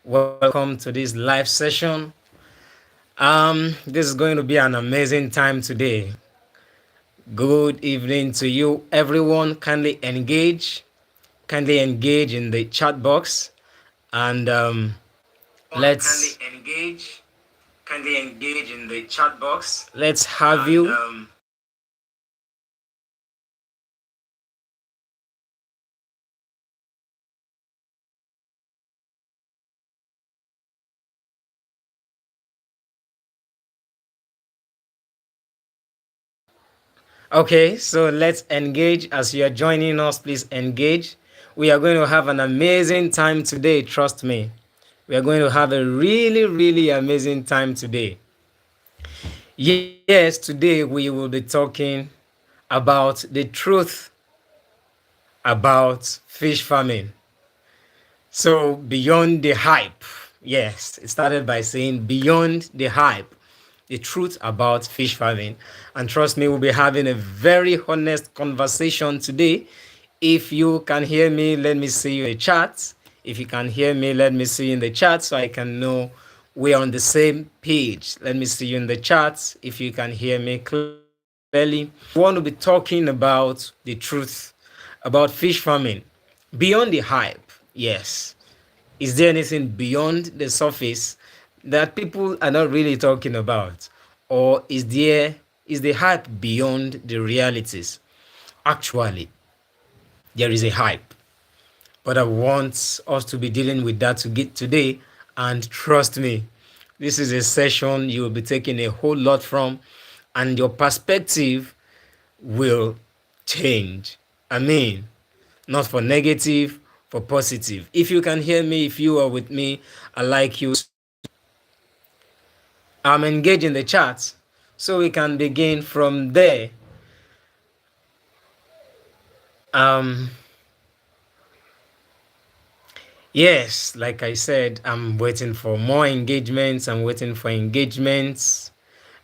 Welcome to this live session. This is going to be an amazing time today. Good evening to you, everyone. Kindly engage in the chat box, and let's kindly engage in the chat box. Let's have you. Okay, so let's engage. As you are joining us, please engage. We are going to have an amazing time today, trust me. We are going to have a really, really amazing time today. Yes, today we will be talking about the truth about fish farming. So, beyond the hype. Yes, it started by saying beyond the hype, the truth about fish farming. And trust me, we'll be having a very honest conversation today. If you can hear me, let me see you in the chat. If you can hear me, let me see you in the chat so I can know we're on the same page. Let me see you in the chat if you can hear me clearly. We want to be talking about the truth about fish farming beyond the hype. Yes. Is there anything beyond the surface that people are not really talking about? Or is the hype beyond the realities? Actually, there is a hype. But I want us to be dealing with that to get today. And trust me, this is a session you will be taking a whole lot from, and your perspective will change. I mean, not for negative, for positive. If you can hear me, if you are with me, I like you. Engage in the chat so we can begin from there. Um, yes, like I said, I'm waiting for more engagements. I'm waiting for engagements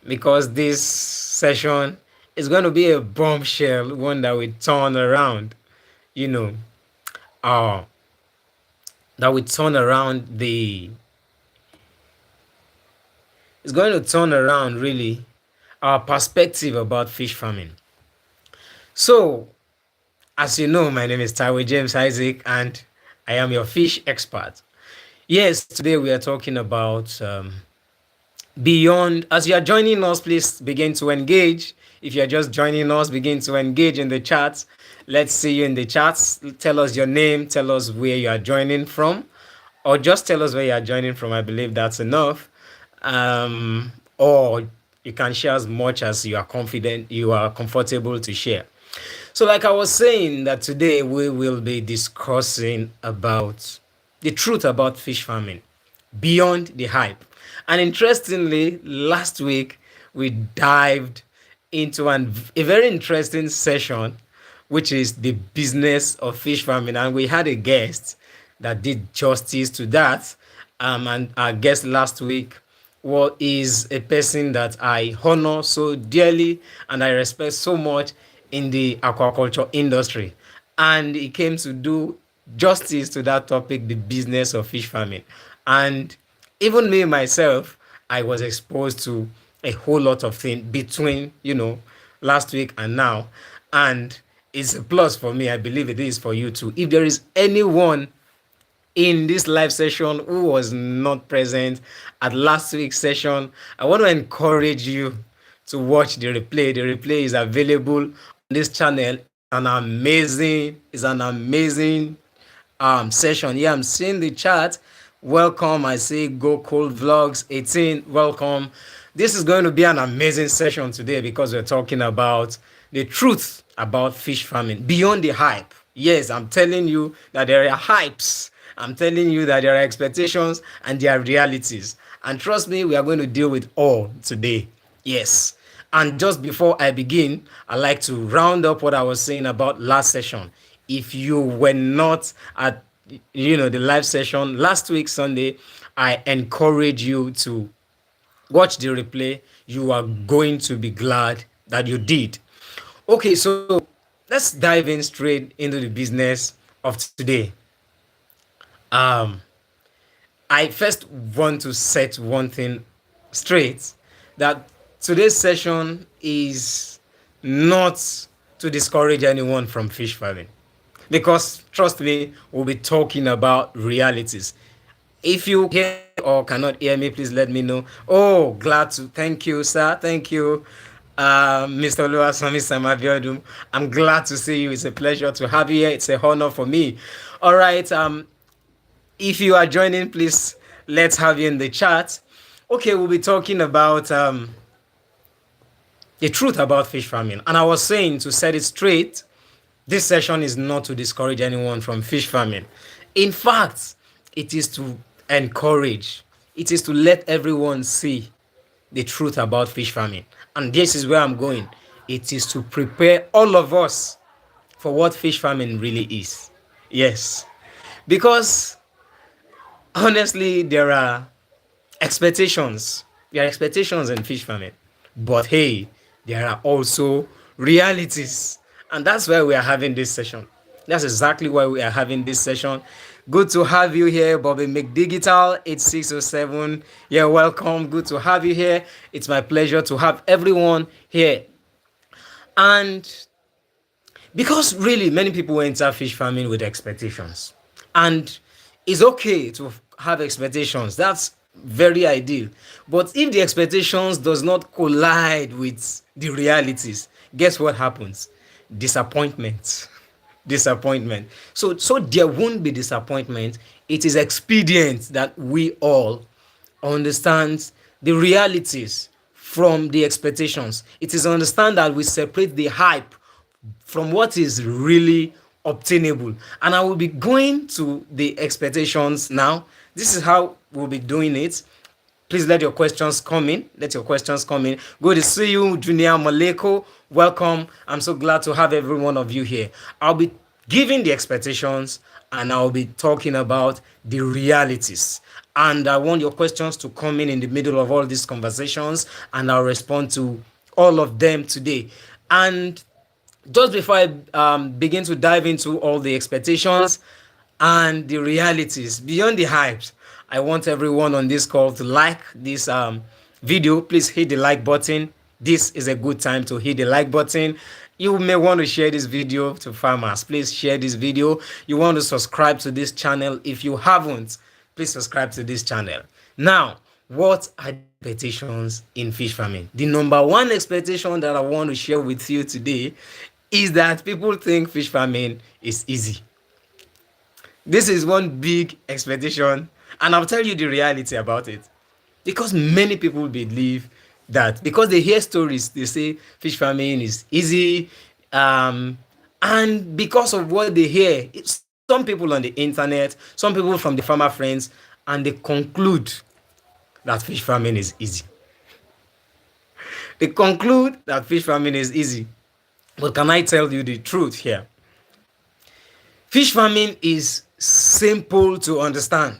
because this session is going to be a bombshell, one that we turn around, you know, uh, that we turn around it's going to turn around really our perspective about fish farming. So, as you know, my name is Taiwo James Isaac, and I am your fish expert. Yes, today we are talking about beyond. As you are joining us, please begin to engage. If you are just joining us, begin to engage in the chat. Let's see you in the chats. Tell us your name, tell us where you are joining from, or just tell us where you are joining from. I believe that's enough. Or you can share as much as you are comfortable to share. So, like I was saying, that today we will be discussing about the truth about fish farming beyond the hype. And interestingly, last week we dived into a very interesting session, which is the business of fish farming. And we had a guest that did justice to that. And our guest last week is a person that I honor so dearly and I respect so much in the aquaculture industry. And he came to do justice to that topic, the business of fish farming. And even me myself, I was exposed to a whole lot of things between, last week and now. And it's a plus for me. I believe it is for you too. If there is anyone in this live session who was not present at last week's session, I want to encourage you to watch the replay. The replay is available on this channel. It's an amazing session. Yeah, I'm seeing the chat. Welcome. I say Go Cold Vlogs 18. Welcome. This is going to be an amazing session today because we're talking about the truth about fish farming beyond the hype. Yes, I'm telling you that there are hypes. I'm telling you that there are expectations and there are realities. And trust me, we are going to deal with all today. Yes. And just before I begin, I'd like to round up what I was saying about last session. If you were not at the live session last week Sunday, I encourage you to watch the replay. You are going to be glad that you did. Okay, so let's dive in straight into the business of today. Um, I first want to set one thing straight, that today's session is not to discourage anyone from fish farming, because trust me, we'll be talking about realities. If you hear or cannot hear me, please let me know. Oh, glad to. Thank you, sir. Thank you, Mr. Oluwasami Samabiodun. I'm glad to see you. It's a pleasure to have you here. It's a honor for me. All right. If you are joining, please let's have you in the chat. Okay, we'll be talking about the truth about fish farming. And I was saying, to set it straight, this session is not to discourage anyone from fish farming. In fact, it is to encourage, it is to let everyone see the truth about fish farming. And this is where I'm going. It is to prepare all of us for what fish farming really is. Yes. Because honestly, there are expectations. There are expectations in fish farming. But hey, there are also realities. And that's why we are having this session. That's exactly why we are having this session. Good to have you here, Bobby McDigital 8607. Yeah, welcome. Good to have you here. It's my pleasure to have everyone here. And because really many people enter fish farming with expectations, and it's okay to have expectations. That's very ideal. But if the expectations does not collide with the realities, guess what happens? Disappointment. Disappointment. So there won't be disappointment. It is expedient that we all understand the realities from the expectations. It is understand that we separate the hype from what is really obtainable. And I will be going to the expectations now. This is how we'll be doing it. Please let your questions come in. Let your questions come in. Good to see you, Junior Maleko. Welcome. I'm so glad to have every one of you here. I'll be giving the expectations and I'll be talking about the realities. And I want your questions to come in the middle of all these conversations, and I'll respond to all of them today. And just before I begin to dive into all the expectations and the realities beyond the hypes, I want everyone on this call to like this video. Please hit the like button. This is a good time to hit the like button. You may want to share this video to farmers. Please share this video. You want to subscribe to this channel. If you haven't, please subscribe to this channel. Now, what are the expectations in fish farming? The number one expectation that I want to share with you today is that people think fish farming is easy. This is one big expectation, and I'll tell you the reality about it. Because many people believe that because they hear stories, they say fish farming is easy. And because of what they hear, some people on the internet, some people from the farmer friends, and they conclude that fish farming is easy. They conclude that fish farming is easy. But can I tell you the truth here? Fish farming is simple to understand,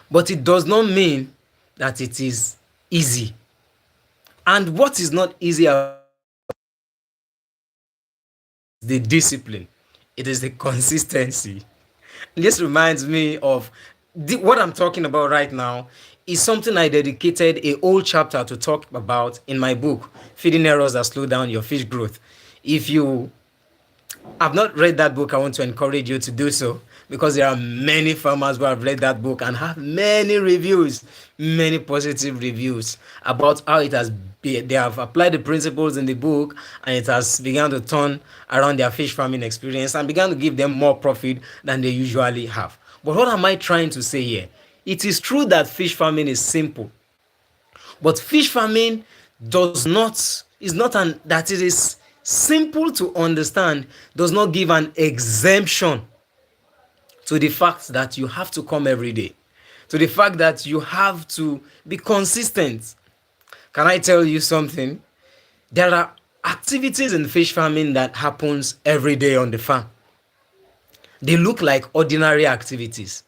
but it does not mean that it is easy. And what is not easy about the discipline, it is the consistency. This reminds me of what I'm talking about right now is something I dedicated a whole chapter to talk about in my book, Feeding Errors That Slow Down Your Fish Growth. If you have not read that book, I want to encourage you to do so, because there are many farmers who have read that book and have many reviews, many positive reviews about how it has been. They have applied the principles in the book and it has begun to turn around their fish farming experience and began to give them more profit than they usually have. But what am I trying to say here? It is true that fish farming is simple, but fish farming that it is simple to understand does not give an exemption to the fact that you have to come every day, to the fact that you have to be consistent. Can I tell you something? There are activities in fish farming that happens every day on the farm. They look like ordinary activities,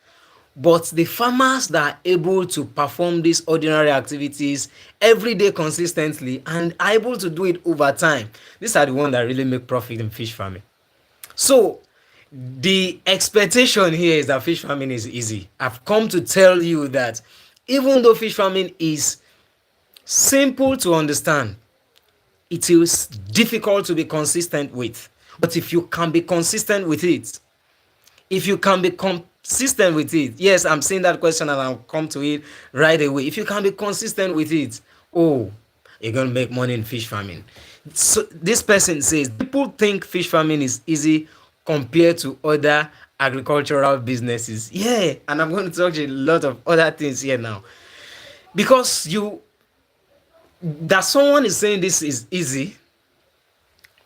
but the farmers that are able to perform these ordinary activities every day consistently and are able to do it over time, these are the ones that really make profit in fish farming. So The expectation here is that fish farming is easy. I've come to tell you that even though fish farming is simple to understand, it is difficult to be consistent with. But if you can be consistent with it, if you can be consistent with it, yes, I'm saying that question and I'll come to it right away. If you can be consistent with it, oh, you're going to make money in fish farming. So this person says people think fish farming is easy compared to other agricultural businesses. Yeah, and I'm going to talk to you a lot of other things here now. Because you that someone is saying this is easy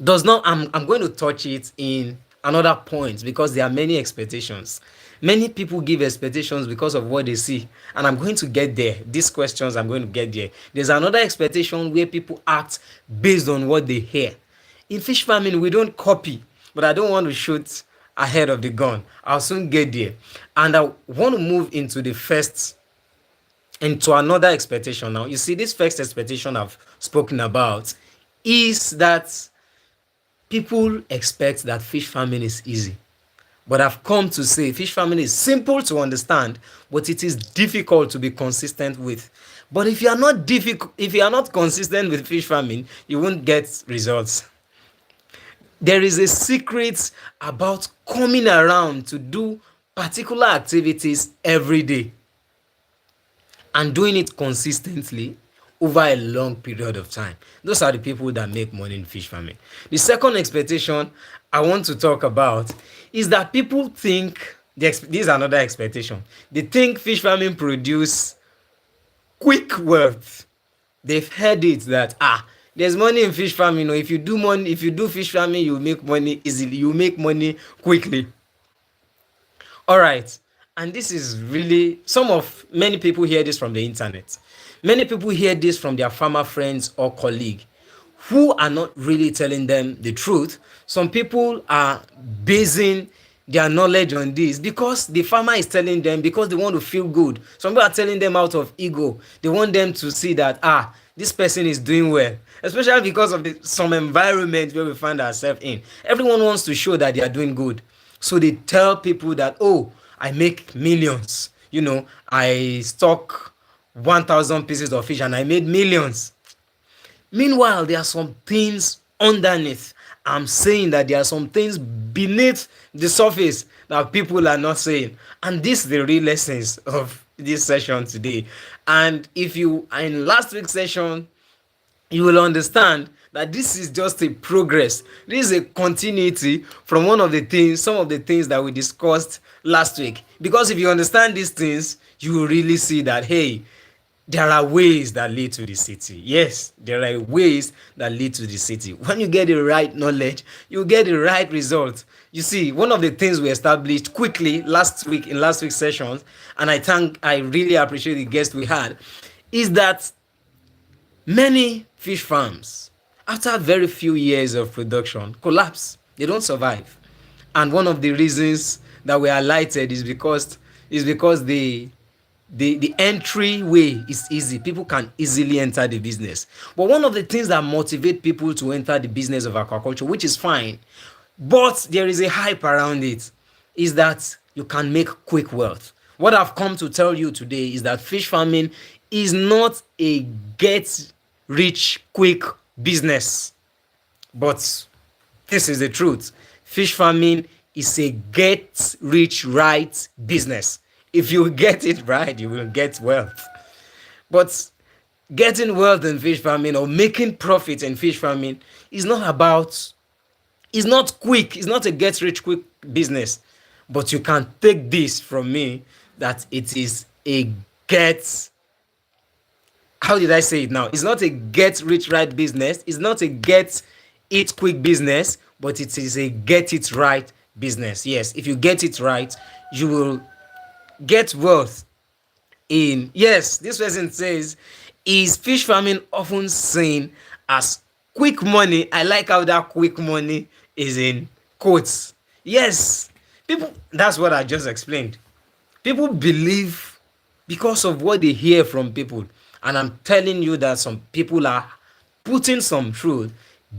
does not, I'm going to touch it in another point because there are many expectations. Many people give expectations because of what they see, and I'm going to get there. These questions, I'm going to get there. There's another expectation where people act based on what they hear. In fish farming, we don't copy, but I don't want to shoot ahead of the gun. I'll soon get there. And I want to move into another expectation now. You see, this first expectation I've spoken about is that people expect that fish farming is easy. But I've come to say fish farming is simple to understand, but it is difficult to be consistent with. But if you are not consistent with fish farming, you won't get results. There is a secret about coming around to do particular activities every day and doing it consistently over a long period of time. Those are the people that make money in fish farming. The second expectation I want to talk about is that people think, this is another expectation, they think fish farming produce quick wealth. They've heard it that there's money in fish farming. If you do fish farming, you make money easily, you make money quickly. All right. And this is really many people hear this from the internet. Many people hear this from their farmer friends or colleague who are not really telling them the truth. Some people are basing their knowledge on this because the farmer is telling them, because they want to feel good. Some people are telling them out of ego. They want them to see that this person is doing well, especially because of some environment where we find ourselves in. Everyone wants to show that they are doing good. So they tell people that, I make millions. I stock 1,000 pieces of fish and I made millions. Meanwhile, there are some things underneath. I'm saying that there are some things beneath the surface that people are not saying. And this is the real essence of this session today. And if you are in last week's session, you will understand that this is just a progress. This is a continuity from some of the things that we discussed last week. Because if you understand these things, you will really see that, hey, there are ways that lead to the city. Yes, there are ways that lead to the city. When you get the right knowledge, you get the right result. You see, one of the things we established quickly in last week's sessions, and I really appreciate the guest we had, is that many fish farms, after very few years of production, collapse. They don't survive. And one of the reasons that we highlighted is because the entryway is easy. People can easily enter the business. But one of the things that motivate people to enter the business of aquaculture, which is fine, but there is a hype around it, is that you can make quick wealth. What I've come to tell you today is that fish farming is not a get rich quick business. But this is the truth. Fish farming is a get rich right business. If you get it right, you will get wealth. But getting wealth in fish farming or making profit in fish farming is not quick. It's not a get rich quick business. But you can take this from me that it is a how did I say it now? It's not a get rich right business. It's not a get it quick business, but it is a get it right business. Yes, if you get it right, you will get wealth in. Yes, this person says, is fish farming often seen as quick money? I like how that quick money is in quotes. Yes, that's what I just explained. People believe because of what they hear from people. And I'm telling you that some people are putting some truth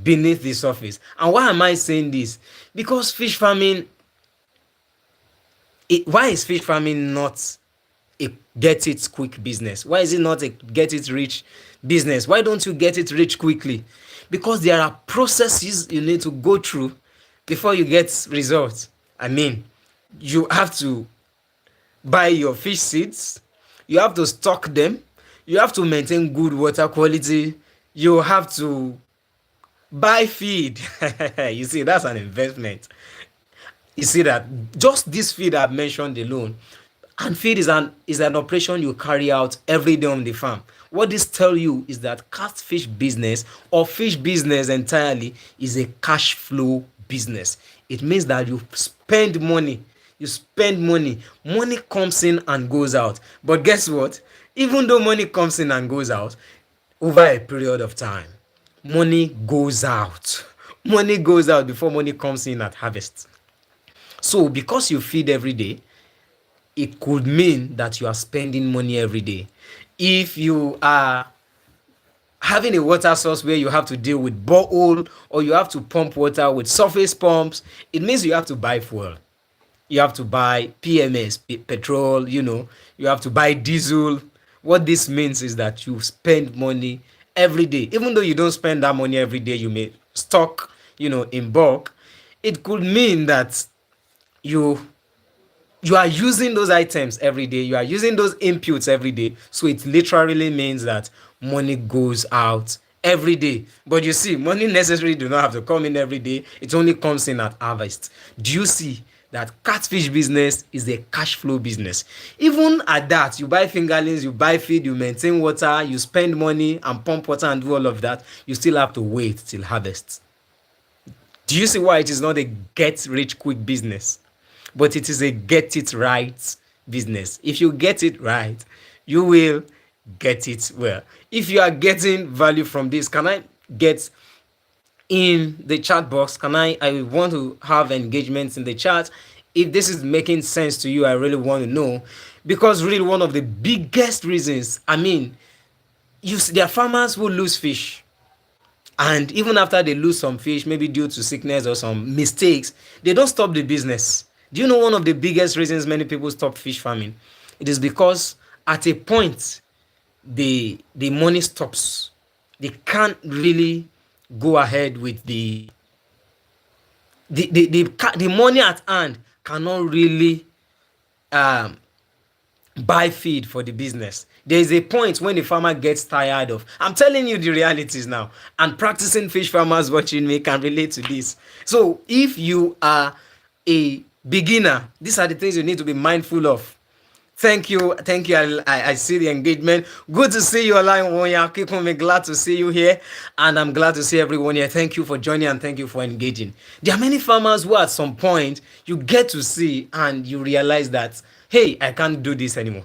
beneath the surface. And why am I saying this? Because fish farming Why is fish farming not a get it quick business? Why is it not a get it rich business? Why don't you get it rich quickly? Because there are processes you need to go through before you get results. I mean, you have to buy your fish seeds, you have to stock them, you have to maintain good water quality, you have to buy feed. You see, that's an investment. You see that just this feed I've mentioned alone, and feed is an operation you carry out every day on the farm. What this tell you is that catfish business or fish business entirely is a cash flow business. It means that you spend money, money comes in and goes out. But guess what? Even though money comes in and goes out, over a period of time, money goes out. Money goes out before money comes in at harvest. So because you feed every day, it could mean that you are spending money every day. If you are having a water source where you have to deal with borehole or you have to pump water with surface pumps, it means you have to buy fuel. You have to buy PMS, petrol, you have to buy diesel. What this means is that you spend money every day. Even though you don't spend that money every day, you may stock, in bulk. It could mean that you you are using those items every day, you are using those inputs every day, so it literally means that money goes out every day. But you see, money necessarily do not have to come in every day, it only comes in at harvest. Do you see that catfish business is a cash flow business? Even at that, you buy fingerlings, you buy feed, you maintain water, you spend money and pump water and do all of that, you still have to wait till harvest. Do you see why it is not a get rich quick business, but it is a get it right business? If you get it right, you will get it well. If you are getting value from this, can I get in the chat box? I want to have engagement in the chat. If this is making sense to you, I really want to know, because really one of the biggest reasons, I mean, you see, there are farmers who lose fish, and even after they lose some fish, maybe due to sickness or some mistakes, they don't stop the business. Do you know one of the biggest reasons many people stop fish farming? It is because at a point the money stops. They can't really go ahead with the money at hand cannot really um buy feed for the business. There is a point when the farmer gets tired of. I'm telling you the realities now, and practicing fish farmers watching me can relate to this. So if you are a beginner, these are the things you need to be mindful of. Thank you, thank you. I see the engagement. Good to see you online, Wonya. Keep on me, glad to see you here, and I'm glad to see everyone here. Thank you for joining and thank you for engaging. There are many farmers who, at some point, you get to see and you realize that, hey, I can't do this anymore.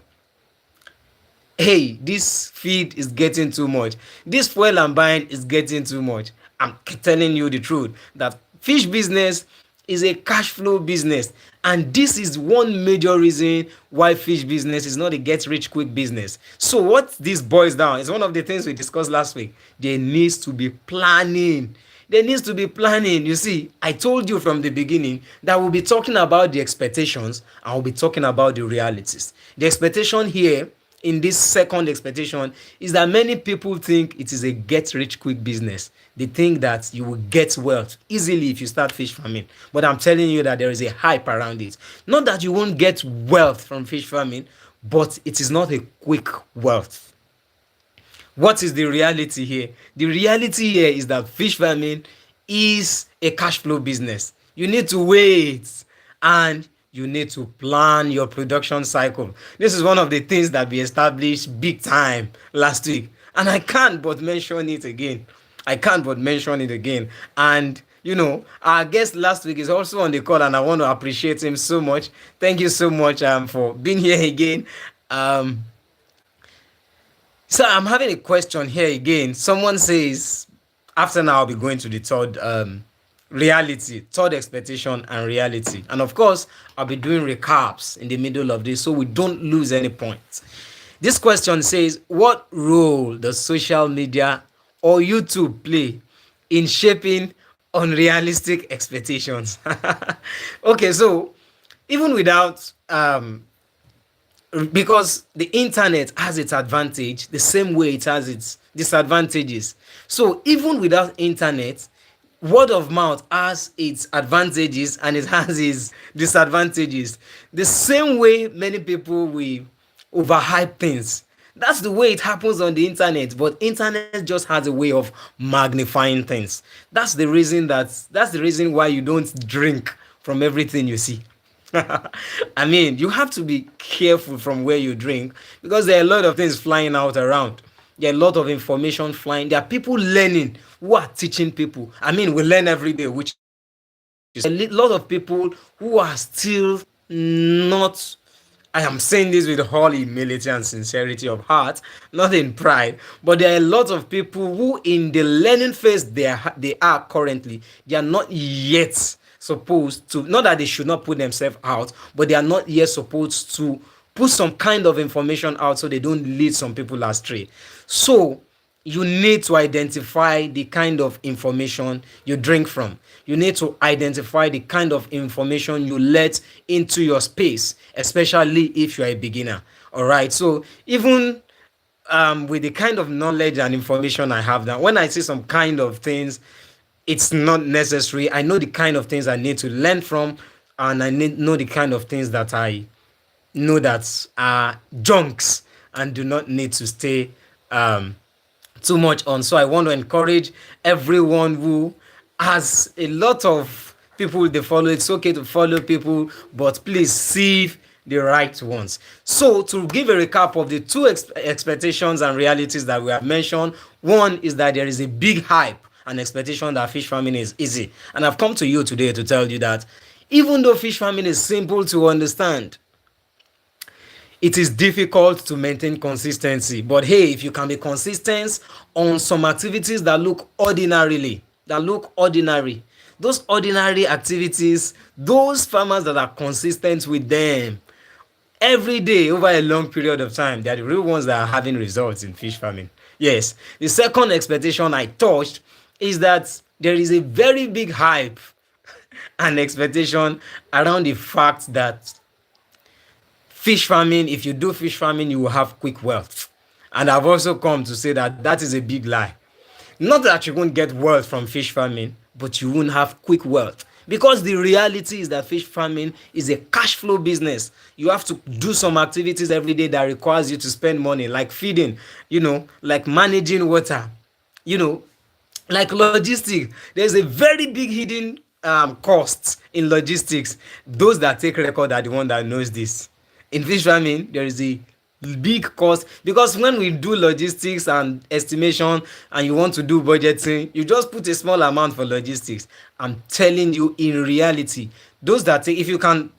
Hey, this feed is getting too much. This fuel I'm buying is getting too much. I'm telling you the truth that fish business is a cash flow business, and this is one major reason why fish business is not a get rich quick business. So what this boils down is one of the things we discussed last week. There needs to be planning. There needs to be planning. You see, I told you from the beginning that we'll be talking about the expectations and we'll be talking about the realities. The expectation here, in this second expectation, is that many people think it is a get rich quick business. They think that you will get wealth easily if you start fish farming. But I'm telling you that there is a hype around it. Not that you won't get wealth from fish farming, but it is not a quick wealth. What is the reality here? The reality here is that fish farming is a cash flow business. You need to wait and you need to plan your production cycle. This is one of the things that we established big time last week, and I can't but mention it again. And our guest last week is also on the call, and I want to appreciate him so much. Thank you so much for being here again. So I'm having a question here again. Someone says, after now I'll be going to the third expectation and reality. And of course, I'll be doing recaps in the middle of this so we don't lose any points. This question says, what role does social media or YouTube play in shaping unrealistic expectations? Okay, so even without because the internet has its advantage the same way it has its disadvantages. So even without internet, word of mouth has its advantages and it has its disadvantages. The same way many people will overhype things, that's the way it happens on the internet, but internet just has a way of magnifying things. That's the reason why you don't drink from everything you see. I mean, you have to be careful from where you drink because there are a lot of things flying out around. There are a lot of information flying. There are people learning who are teaching people. I mean, we learn every day, which is a lot of people who are still not. I am saying this with all humility and sincerity of heart, not in pride. But there are a lot of people who, in the learning phase they are currently, they are not yet supposed to. Not that they should not put themselves out, but they are not yet supposed to put some kind of information out so they don't lead some people astray. So you need to identify the kind of information you drink from. You need to identify the kind of information you let into your space, especially if you're a beginner. All right. So even with the kind of knowledge and information I have now, when I see some kind of things, it's not necessary. I know the kind of things I need to learn from, and know the kind of things that I know that are junks and do not need to stay too much on. So I want to encourage everyone who has a lot of people they follow. It's okay to follow people, but please see the right ones. So to give a recap of the two expectations and realities that we have mentioned, one is that there is a big hype and expectation that fish farming is easy. And I've come to you today to tell you that even though fish farming is simple to understand, it is difficult to maintain consistency. But hey, if you can be consistent on some activities that look ordinary, those ordinary activities, those farmers that are consistent with them every day over a long period of time, they are the real ones that are having results in fish farming. Yes. The second expectation I touched is that there is a very big hype and expectation around the fact that fish farming, if you do fish farming, you will have quick wealth. And I've also come to say that that is a big lie. Not that you won't get wealth from fish farming, but you won't have quick wealth. Because the reality is that fish farming is a cash flow business. You have to do some activities every day that requires you to spend money, like feeding, like managing water, you know, like logistics. There's a very big hidden costs in logistics. Those that take record are the one that knows this. In fish farming, there is a big cost because when we do logistics and estimation and you want to do budgeting, you just put a small amount for logistics. I'm telling you, in reality, those that take, if you can,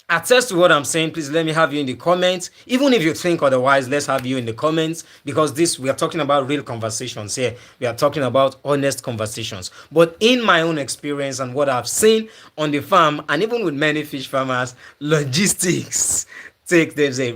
attest to what I'm saying, please let me have you in the comments. Even if you think otherwise, let's have you in the comments, because this, we are talking about real conversations here. We are talking about honest conversations. But in my own experience and what I've seen on the farm, and even with many fish farmers, logistics there's a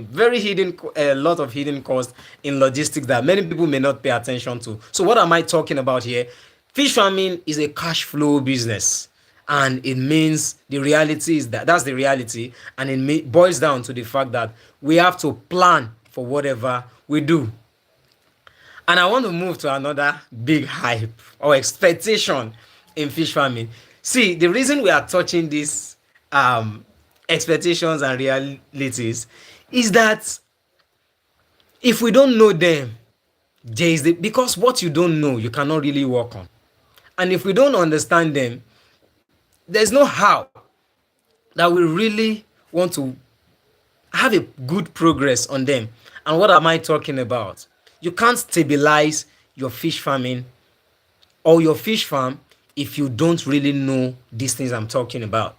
lot of hidden cost in logistics that many people may not pay attention to. So what am I talking about here? Fish farming is a cash flow business, and it means the reality is that that's the reality, and it boils down to the fact that we have to plan for whatever we do. And I want to move to another big hype or expectation in fish farming. See, the reason we are touching this expectations and realities is that if we don't know them, because what you don't know you cannot really work on, and if we don't understand them, there's no how that we really want to have a good progress on them. And what am I talking about? You can't stabilize your fish farming or your fish farm if you don't really know these things I'm talking about.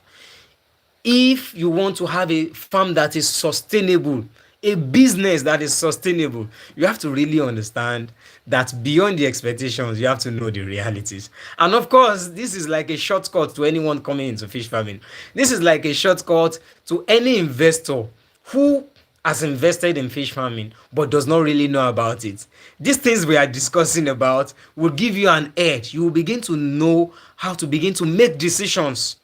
If you want to have a farm that is sustainable, a business that is sustainable, you have to really understand that beyond the expectations, you have to know the realities. And of course, this is like a shortcut to anyone coming into fish farming. This is like a shortcut to any investor who has invested in fish farming but does not really know about it. These things we are discussing about will give you an edge. You will begin to know how to begin to make decisions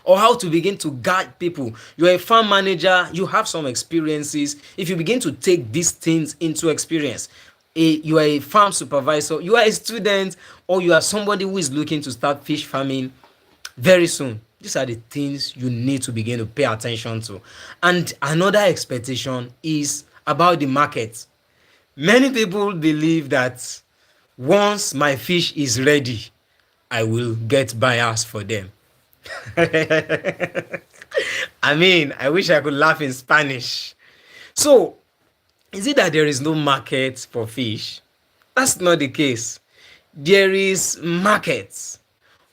or how to begin to guide people. You're a farm manager, you have some experiences. If you begin to take these things into experience, you are a farm supervisor, you are a student, or you are somebody who is looking to start fish farming very soon. These are the things you need to begin to pay attention to. And another expectation is about the market. Many people believe that once my fish is ready, I will get buyers for them. I mean, I wish I could laugh in Spanish. So, is it that there is no market for fish? That's not the case. There is markets.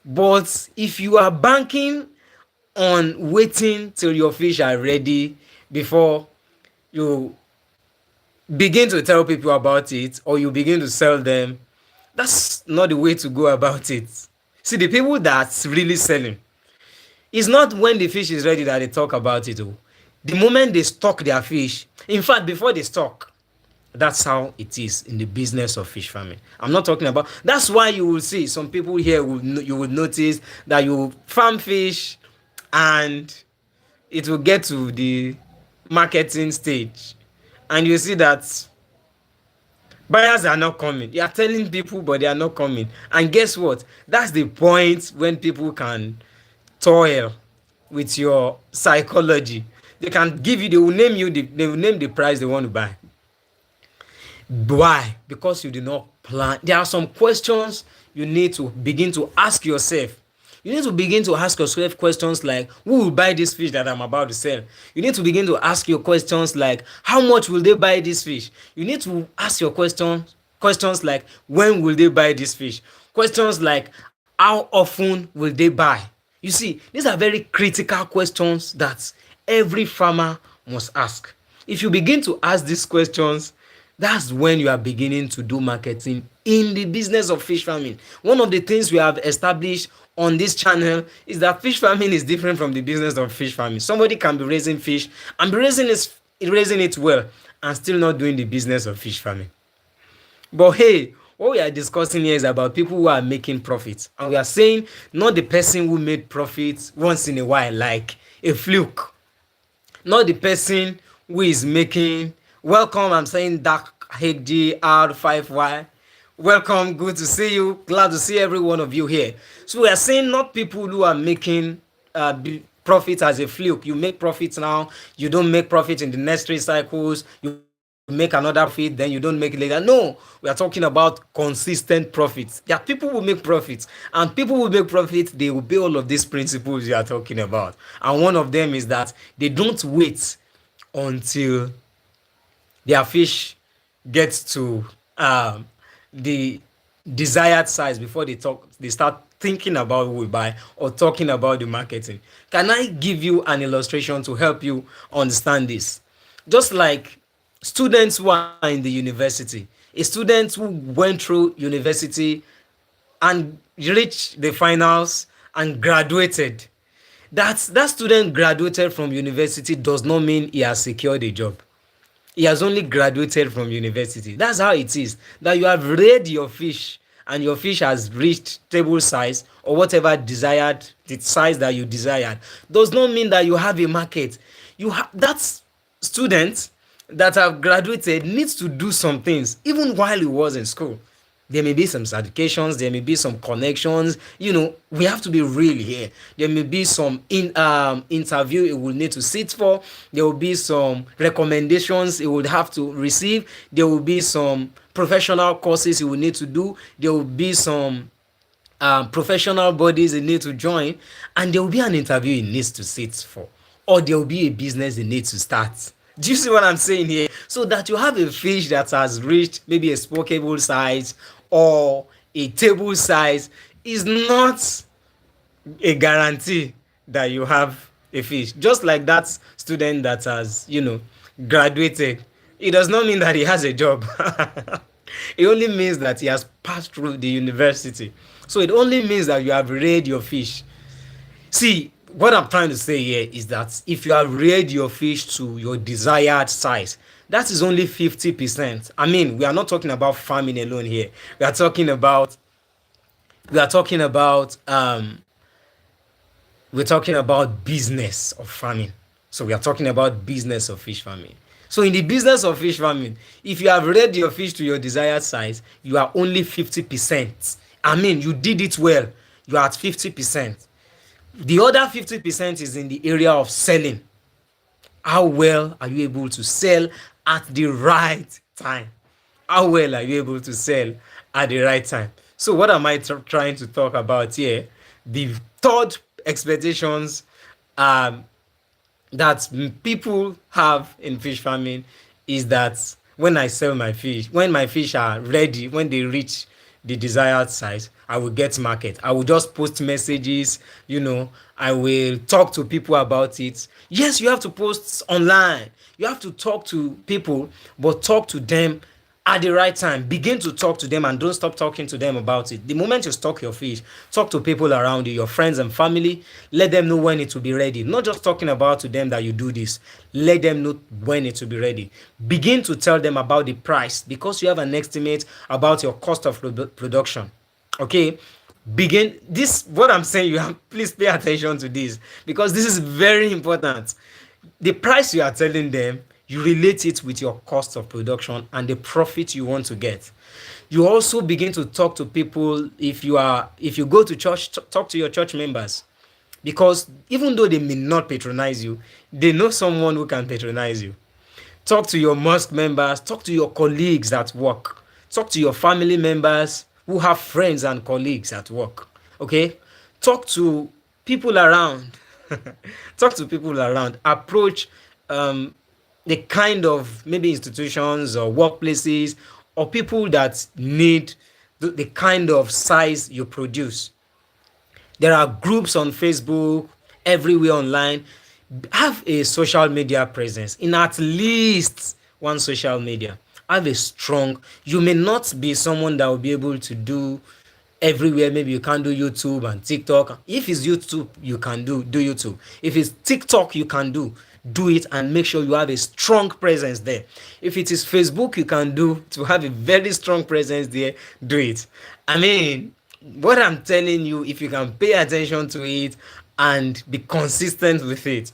But if you are banking on waiting till your fish are ready before you begin to tell people about it or you begin to sell them, that's not the way to go about it. See, the people that's really selling, it's not when the fish is ready that they talk about it. Oh. The moment they stock their fish, in fact, before they stock, that's how it is in the business of fish farming. I'm not talking about. That's why you will see some people here. You will notice that you farm fish, and it will get to the marketing stage, and you see that buyers are not coming. You are telling people, but they are not coming. And guess what? That's the point when people can toil with your psychology. They can give you. They will name you. They will name the price they want to buy. Why? Because you did not plan. There are some questions you need to begin to ask yourself. You need to begin to ask yourself questions like, who will buy this fish that I'm about to sell? You need to begin to ask your questions like, how much will they buy this fish? You need to ask your questions like, when will they buy this fish? Questions like, how often will they buy? You see, these are very critical questions that every farmer must ask. If you begin to ask these questions, that's when you are beginning to do marketing in the business of fish farming. One of the things we have established on this channel is that fish farming is different from the business of fish farming. Somebody can be raising fish and be raising it well and still not doing the business of fish farming. But hey, what we are discussing here is about people who are making profits. And we are saying not the person who made profits once in a while, like a fluke. Not the person who is making. Welcome, I'm saying Dark HG R5Y. Welcome, good to see you. Glad to see every one of you here. So we are saying not people who are making profit as a fluke. You make profits now, you don't make profit in the next 3 cycles, you make another profit, then you don't make it later. No, we are talking about consistent profits. There are people who make profits, and people who make profits, they obey all of these principles you are talking about. And one of them is that they don't wait until their fish gets to the desired size before they start thinking about who we buy or talking about the marketing. Can I give you an illustration to help you understand this? Just like students who are in the university, a student who went through university and reached the finals and graduated, that student graduated from university does not mean he has secured a job. He has only graduated from university. That's how it is. That you have reared your fish and your fish has reached table size or whatever desired, the size that you desired, does not mean that you have a market. That student that have graduated needs to do some things even while he was in school. There may be some certifications, there may be some connections. We have to be real here. There may be some interview it will need to sit for. There will be some recommendations it would have to receive. There will be some professional courses it will need to do. There will be some professional bodies it needs to join. And there will be an interview it needs to sit for. Or there will be a business it needs to start. Do you see what I'm saying here? So that you have a fish that has reached maybe a smokable size or a table size is not a guarantee that you have a fish. Just like that student that has, graduated, it does not mean that he has a job. It only means that he has passed through the university. So it only means that you have reared your fish. See, what I'm trying to say here is that if you have reared your fish to your desired size, that is only 50%. I mean, we are not talking about farming alone here. We are talking about we're talking about business of farming. So we are talking about business of fish farming. So in the business of fish farming, if you have reared your fish to your desired size, you are only 50%. I mean, you did it well. You are at 50%. The other 50% is in the area of selling. How well are you able to sell at the right time? How well are you able to sell at the right time? So what am I trying to talk about here? The third expectations um, that people have in fish farming is that when I sell my fish, when my fish are ready, when they reach the desired size, I will get market. I will just post messages, I will talk to people about it. Yes, you have to post online. You have to talk to people, but talk to them at the right time. Begin to talk to them and don't stop talking to them about it. The moment you stock your fish, talk to people around you, your friends and family. Let them know when it will be ready. Not just talking about to them that you do this. Let them know when it will be ready. Begin to tell them about the price because you have an estimate about your cost of production. Okay, begin this. What I'm saying, you have, please pay attention to this because this is very important. The price you are telling them, you relate it with your cost of production and the profit you want to get. You also begin to talk to people. If you go to church, talk to your church members, because even though they may not patronize you, they know someone who can patronize you. Talk to your mosque members, talk to your colleagues at work, talk to your family members who have friends and colleagues at work. Okay, talk to people around. Talk to people around. Approach the kind of maybe institutions or workplaces or people that need the kind of size you produce. There are groups on Facebook, everywhere online. Have a social media presence in at least one social media. Have a strong, you may not be someone that will be able to do everywhere. Maybe you can't do YouTube and TikTok. If it's YouTube, you can do YouTube. If it's TikTok, you can do it and make sure you have a strong presence there. If it is Facebook, you can do to have a very strong presence there, do it. I mean, what I'm telling you, if you can pay attention to it and be consistent with it,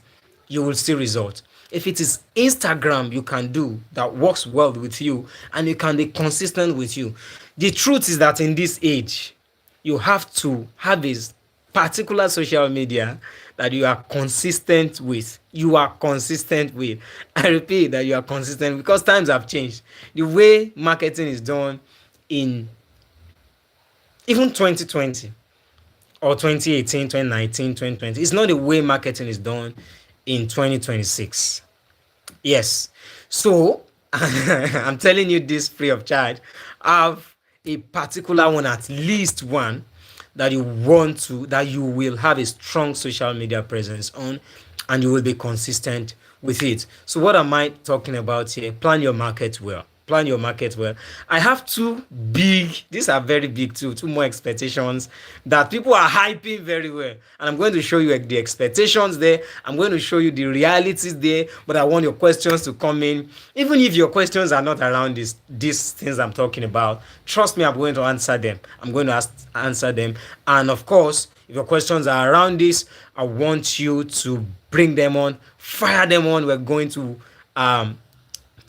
you will see results. If it is Instagram, you can do that works well with you and you can be consistent with you. The truth is that in this age, you have to have a particular social media that you are consistent with. You are consistent with. I repeat that you are consistent because times have changed. The way marketing is done in even 2020 or 2018, 2019, 2020, it's not the way marketing is done in 2026. Yes. So I'm telling you this free of charge. Have a particular one, at least one, that you will have a strong social media presence on and you will be consistent with it. So what am I talking about here? Plan your market well. Plan your market well. I have these are very big too, two more expectations that people are hyping very well. And I'm going to show you the expectations there. I'm going to show you the realities there, but I want your questions to come in. Even if your questions are not around these things I'm talking about, trust me, I'm going to answer them. I'm going to answer them. And of course, if your questions are around this, I want you to bring them on, fire them on. We're going to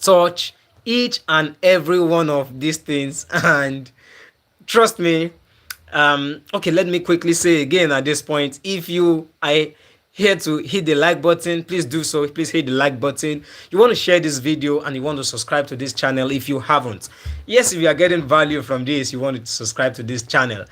touch each and every one of these things, and trust me. Okay, let me quickly say again at this point, if you are here to hit the like button, please do so. Please hit the like button. You want to share this video and you want to subscribe to this channel if you haven't. Yes, if you are getting value from this, you want to subscribe to this channel.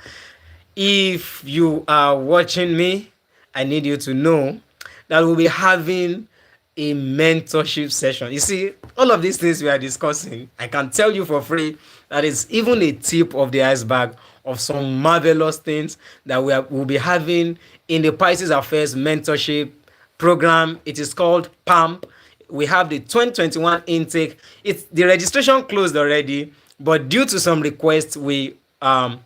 If you are watching me, I need you to know that we'll be having a mentorship session. You see, all of these things we are discussing, I can tell you for free that it's even a tip of the iceberg of some marvelous things that we'll be having in the Pisces Affairs mentorship program. It is called PAMP. We have the 2021 intake. The registration closed already, but due to some requests, we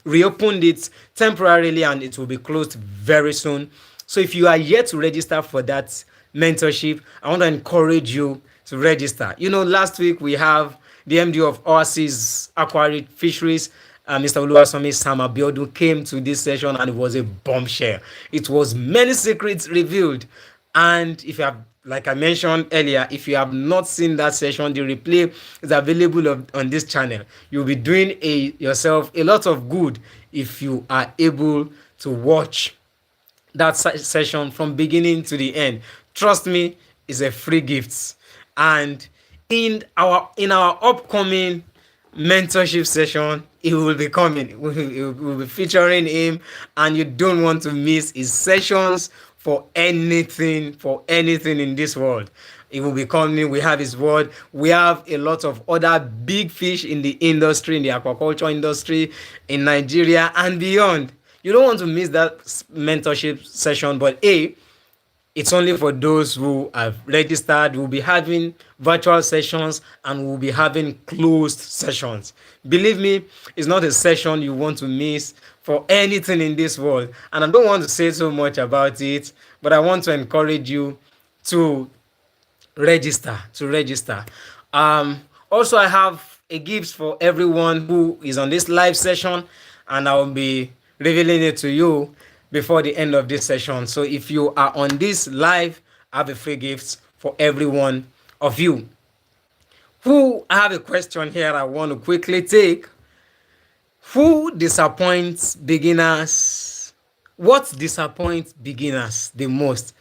reopened it temporarily and it will be closed very soon. So if you are yet to register for that mentorship, I want to encourage you to register. Last week we have the MD of Oasis Aquatic Fisheries, Mr. Oluwasomi Sam Abiodun came to this session, and it was a bombshell. It was many secrets revealed. And if you have, like I mentioned earlier, if you have not seen that session, the replay is available on this channel. You'll be doing yourself a lot of good if you are able to watch that session from beginning to the end. Trust me, it's a free gift. And in our upcoming mentorship session, he will be coming. We'll be featuring him, and you don't want to miss his sessions for anything in this world. He will be coming. We have his word. We have a lot of other big fish in the industry, in the aquaculture industry, in Nigeria and beyond. You don't want to miss that mentorship session, but it's only for those who have registered. We'll be having virtual sessions, and we'll be having closed sessions. Believe me, it's not a session you want to miss for anything in this world. And I don't want to say so much about it, but I want to encourage you to register. Also, I have a gift for everyone who is on this live session, and I'll be revealing it to you before the end of this session. So if you are on this live, I have a free gift for every one of you. I have a question here I want to quickly take. Who disappoints beginners? What disappoints beginners the most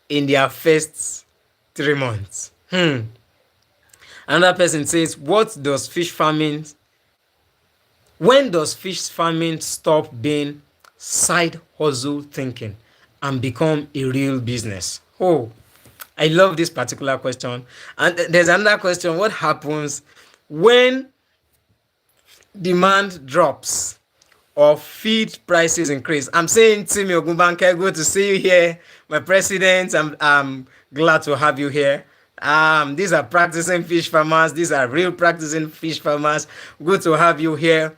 in their first 3 months? Another person says, when does fish farming stop being side hustle thinking and become a real business? Oh, I love this particular question. And there's another question. What happens when demand drops or feed prices increase? I'm saying, Timmy Ogunbanke, good to see you here. My president, I'm glad to have you here. These are practicing fish farmers. These are real practicing fish farmers. Good to have you here.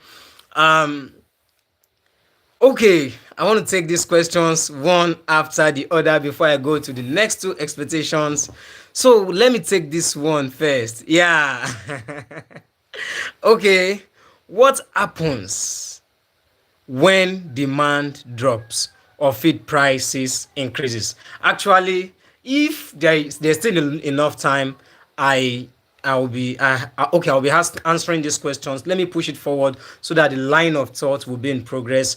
Okay, I want to take these questions one after the other before I go to the next two expectations. So let me take this one first. Yeah. Okay, what happens when demand drops or feed prices increases? Actually, if there's still enough time, I'll be answering these questions. Let me push it forward so that the line of thought will be in progress.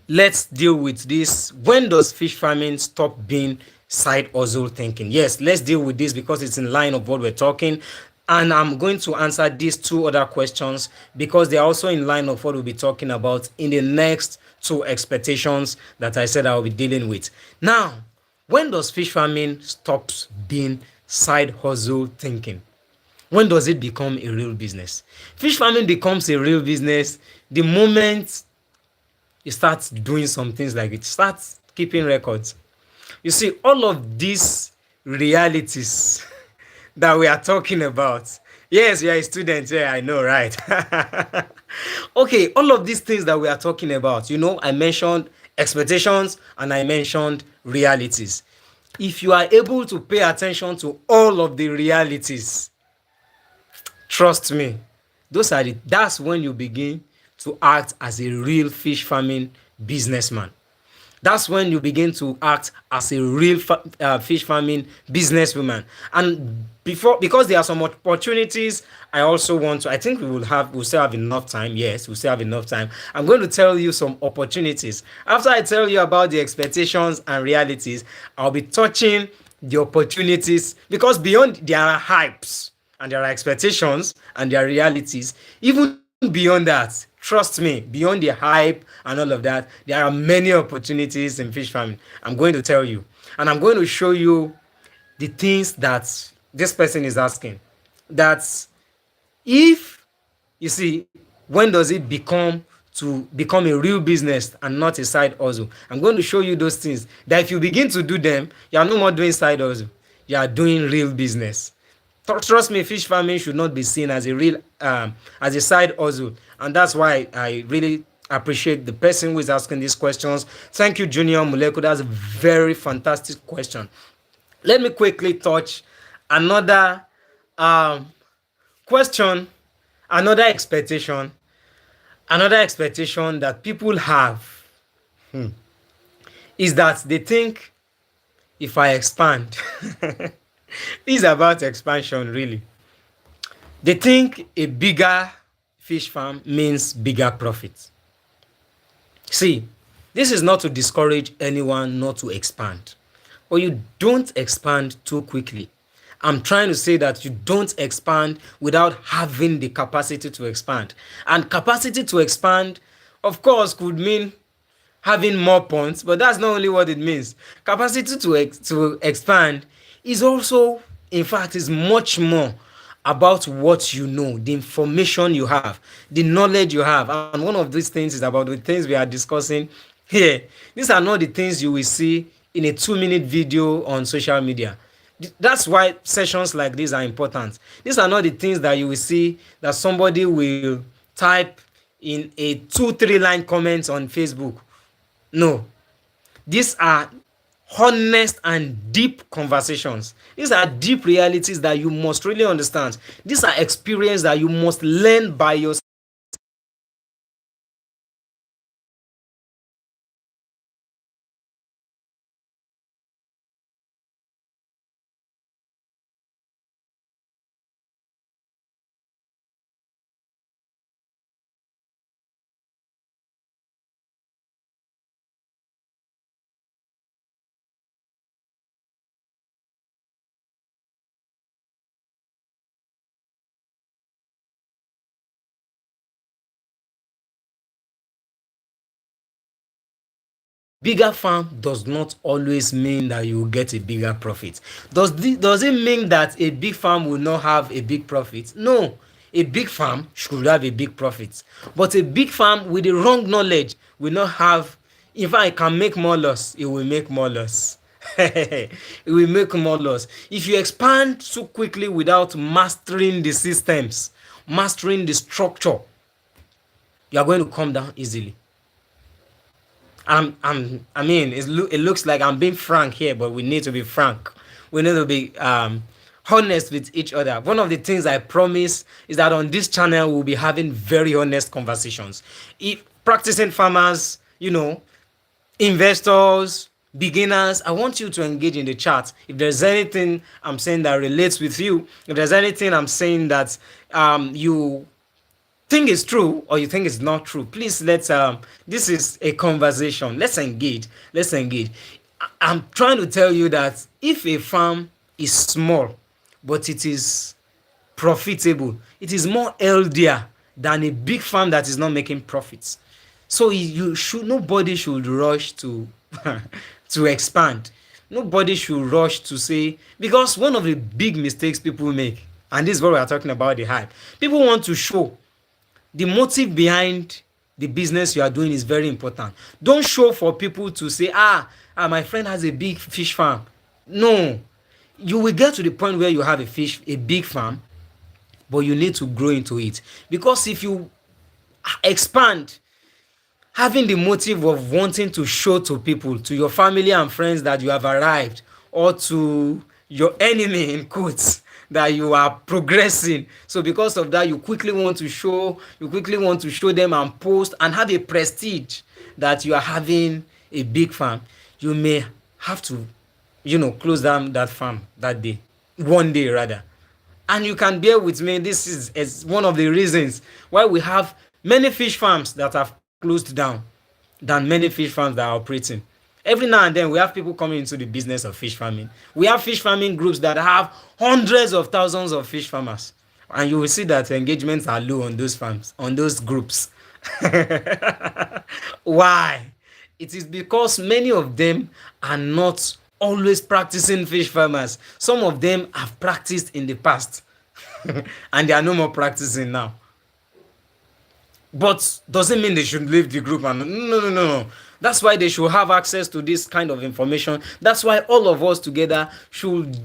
Let's deal with this. When does fish farming stop being side hustle thinking? Yes, let's deal with this because it's in line of what we're talking. And I'm going to answer these two other questions because they're also in line of what we'll be talking about in the next two expectations that I said I'll be dealing with. Now, when does fish farming stop being side hustle thinking? When does it become a real business? Fish farming becomes a real business the moment you start doing some things like it, start keeping records. You see, all of these realities that we are talking about. Yes, you're a student. Yeah, I know, right? Okay, all of these things that we are talking about, I mentioned expectations and I mentioned realities. If you are able to pay attention to all of the realities, trust me, that's when you begin to act as a real fish farming businessman. That's when you begin to act as a real fish farming businesswoman. And because there are some opportunities, I think we'll still have enough time. Yes, we'll still have enough time. I'm going to tell you some opportunities. After I tell you about the expectations and realities, I'll be touching the opportunities because beyond there are hypes and there are expectations and there are realities. Even beyond that, trust me, beyond the hype and all of that, there are many opportunities in fish farming. I'm going to tell you, and I'm going to show you the things that this person is asking. That's if you see, when does it become a real business and not a side hustle? I'm going to show you those things that if you begin to do them, you are no more doing side hustle. You are doing real business. Trust me, fish farming should not be seen as as a side hustle, and that's why I really appreciate the person who is asking these questions. Thank you, Junior Muleko. That's a very fantastic question. Let me quickly touch another question, another expectation Another expectation that people have is that they think if I expand, this is about expansion really. They think a bigger fish farm means bigger profit. See, this is not to discourage anyone not to expand, but you don't expand too quickly. I'm trying to say that you don't expand without having the capacity to expand. And capacity to expand, of course, could mean having more points, but that's not only what it means. Capacity to expand is also, in fact, is much more about what you know, the information you have, the knowledge you have. And one of these things is about the things we are discussing here. These are not the things you will see in a 2-minute video on social media. That's why sessions like this are important. These are not the things that you will see that somebody will type in a 2-3 line comment on Facebook. No, these are honest and deep conversations. These are deep realities that you must really understand. These are experiences that you must learn by yourself. Bigger farm does not always mean that you will get a bigger profit. Does it mean that a big farm will not have a big profit? No. A big farm should have a big profit. But a big farm with the wrong knowledge will not have, in fact, it can make more loss. It will make more loss. It will make more loss. If you expand too quickly without mastering the systems, mastering the structure, you are going to come down easily. I mean, it looks like I'm being frank here, but we need to be frank. We need to be honest with each other. One of the things I promise is that on this channel, we'll be having very honest conversations. If practicing farmers, investors, beginners, I want you to engage in the chat. If there's anything I'm saying that relates with you, if there's anything I'm saying that you think it's true or you think it's not true, please let's this is a conversation. Let's engage. I'm trying to tell you that if a farm is small but it is profitable, it is more healthier than a big farm that is not making profits. So nobody should rush to to expand. Nobody should rush to say, because one of the big mistakes people make, and this is what we are talking about, the hype. People want to show. The motive behind the business you are doing is very important. Don't show for people to say, my friend has a big fish farm. No, you will get to the point where you have a big farm, but you need to grow into it. Because if you expand, having the motive of wanting to show to people, to your family and friends that you have arrived, or to your enemy in quotes, that you are progressing. So because of that, you quickly want to show them and post and have a prestige that you are having a big farm. You may have to, close down that farm that day, one day rather. And you can bear with me, this is one of the reasons why we have many fish farms that have closed down than many fish farms that are operating. Every now and then we have people coming into the business of fish farming. We have fish farming groups that have hundreds of thousands of fish farmers. And you will see that engagements are low on those farms, on those groups. Why? It is because many of them are not always practicing fish farmers. Some of them have practiced in the past and they are no more practicing now. But doesn't mean they should leave the group. And no. That's why they should have access to this kind of information. That's why all of us together should,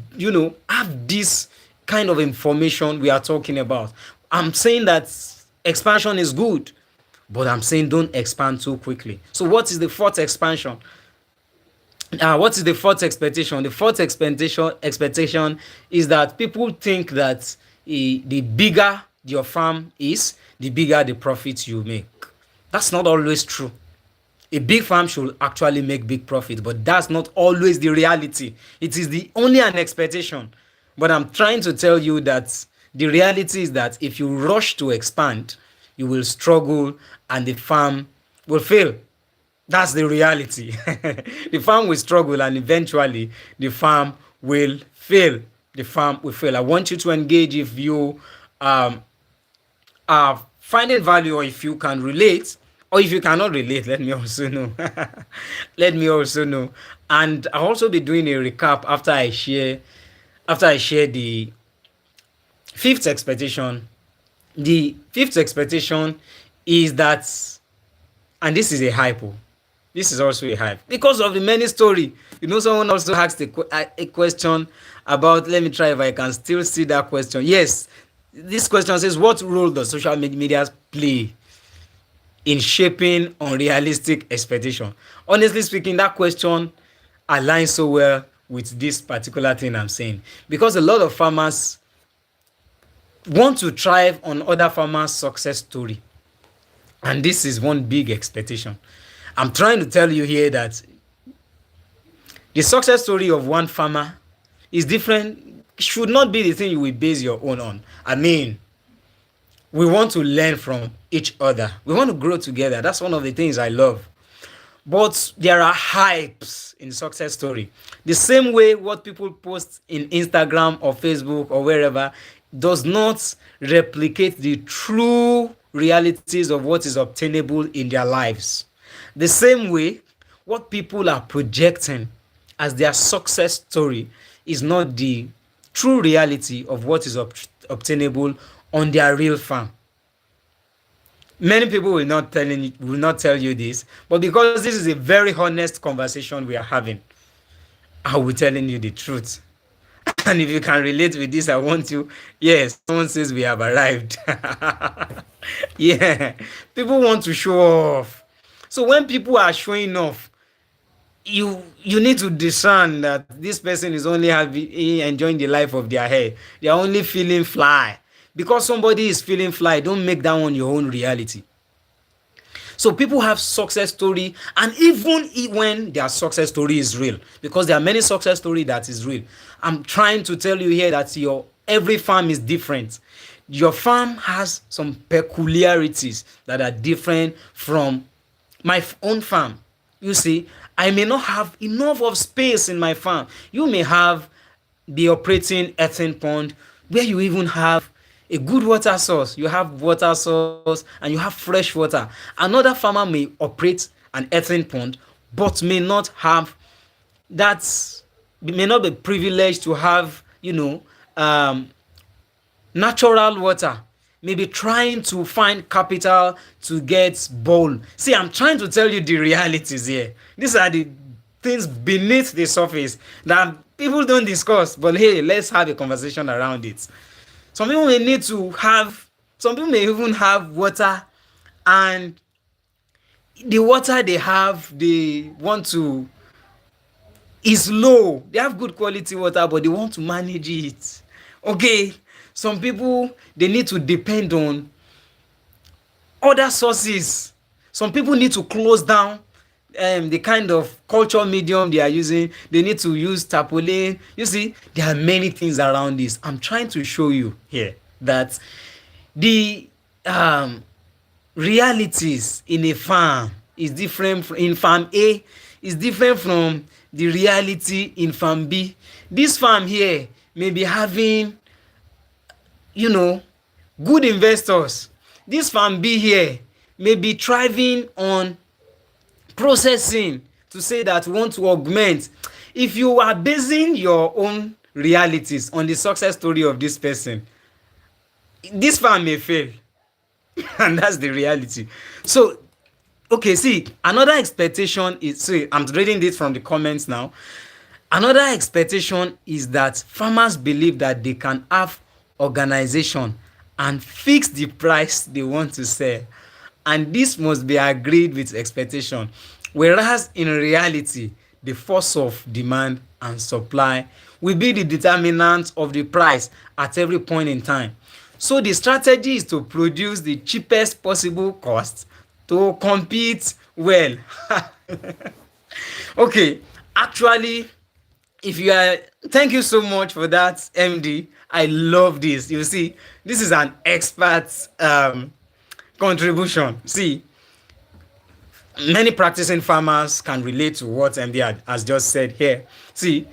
have this kind of information we are talking about. I'm saying that expansion is good, but I'm saying don't expand too quickly. So what is the fourth expansion? What is the fourth expectation? The fourth expectation is that people think that the bigger your farm is, the bigger the profits you make. That's not always true. A big farm should actually make big profit, but that's not always the reality. It is the only an expectation. But I'm trying to tell you that the reality is that if you rush to expand, you will struggle and the farm will fail. That's the reality. The farm will struggle and eventually the farm will fail. The farm will fail. I want you to engage if you um, are finding value, or if you can relate, or if you cannot relate, let me also know. Let me also know. And I'll also be doing a recap after I share the fifth expectation. The fifth expectation is that, and this is a hypo. This is also a hype because of the many story. Someone also asked a question about. Let me try if I can still see that question. Yes, this question says, "What role does social media play in shaping unrealistic expectation?" Honestly speaking, that question aligns so well with this particular thing I'm saying, because a lot of farmers want to thrive on other farmers' success story, and this is one big expectation. I'm trying to tell you here that the success story of one farmer is different, should not be the thing you will base your own on. I mean, we want to learn from each other. We want to grow together. That's one of the things I love. But there are hypes in success story. The same way what people post in Instagram or Facebook or wherever does not replicate the true realities of what is obtainable in their lives. The same way what people are projecting as their success story is not the true reality of what is obtainable on their real farm. Many people will not tell you this, but because this is a very honest conversation we are having, I will be telling you the truth. And if you can relate with this, I want you. Yes, someone says we have arrived. Yeah, people want to show off. So when people are showing off, you need to discern that this person is only enjoying the life of their hair. They are only feeling fly. Because somebody is feeling fly, don't make that one your own reality. So people have success story, and even when their success story is real, because there are many success story that is real. I'm trying to tell you here that your every farm is different. Your farm has some peculiarities that are different from my own farm. You see, I may not have enough of space in my farm. You may have the operating earthen pond where you even have a good water source. You have water source and you have fresh water. Another farmer may operate an earthen pond but may not have that, may not be privileged to have, natural water. Maybe trying to find capital to get bowl. See, I'm trying to tell you the realities here. These are the things beneath the surface that people don't discuss. But hey, let's have a conversation around it. Some people may need to have, some people may even have water, and the water they have, they want to, is low. They have good quality water, but they want to manage it. Okay, some people, they need to depend on other sources. Some people need to close down the kind of culture medium they are using. They need to use tarpaulin. You see, there are many things around this. I'm trying to show you here that the realities in a farm is different in farm A is different from the reality in farm B. This farm here may be having, good investors. This farm B here may be thriving on processing, to say that we want to augment. If you are basing your own realities on the success story of this person, this farm may fail. And that's the reality. So, okay, see, another expectation is, see, I'm reading this from the comments now. Another expectation is that farmers believe that they can have organization and fix the price they want to sell, and this must be agreed with expectation, whereas in reality the force of demand and supply will be the determinant of the price at every point in time. So the strategy is to produce the cheapest possible cost to compete well. Okay, actually, if you are, thank you so much for that, MD. I love this. You see, this is an expert contribution. See, many practicing farmers can relate to what MD has just said here. See,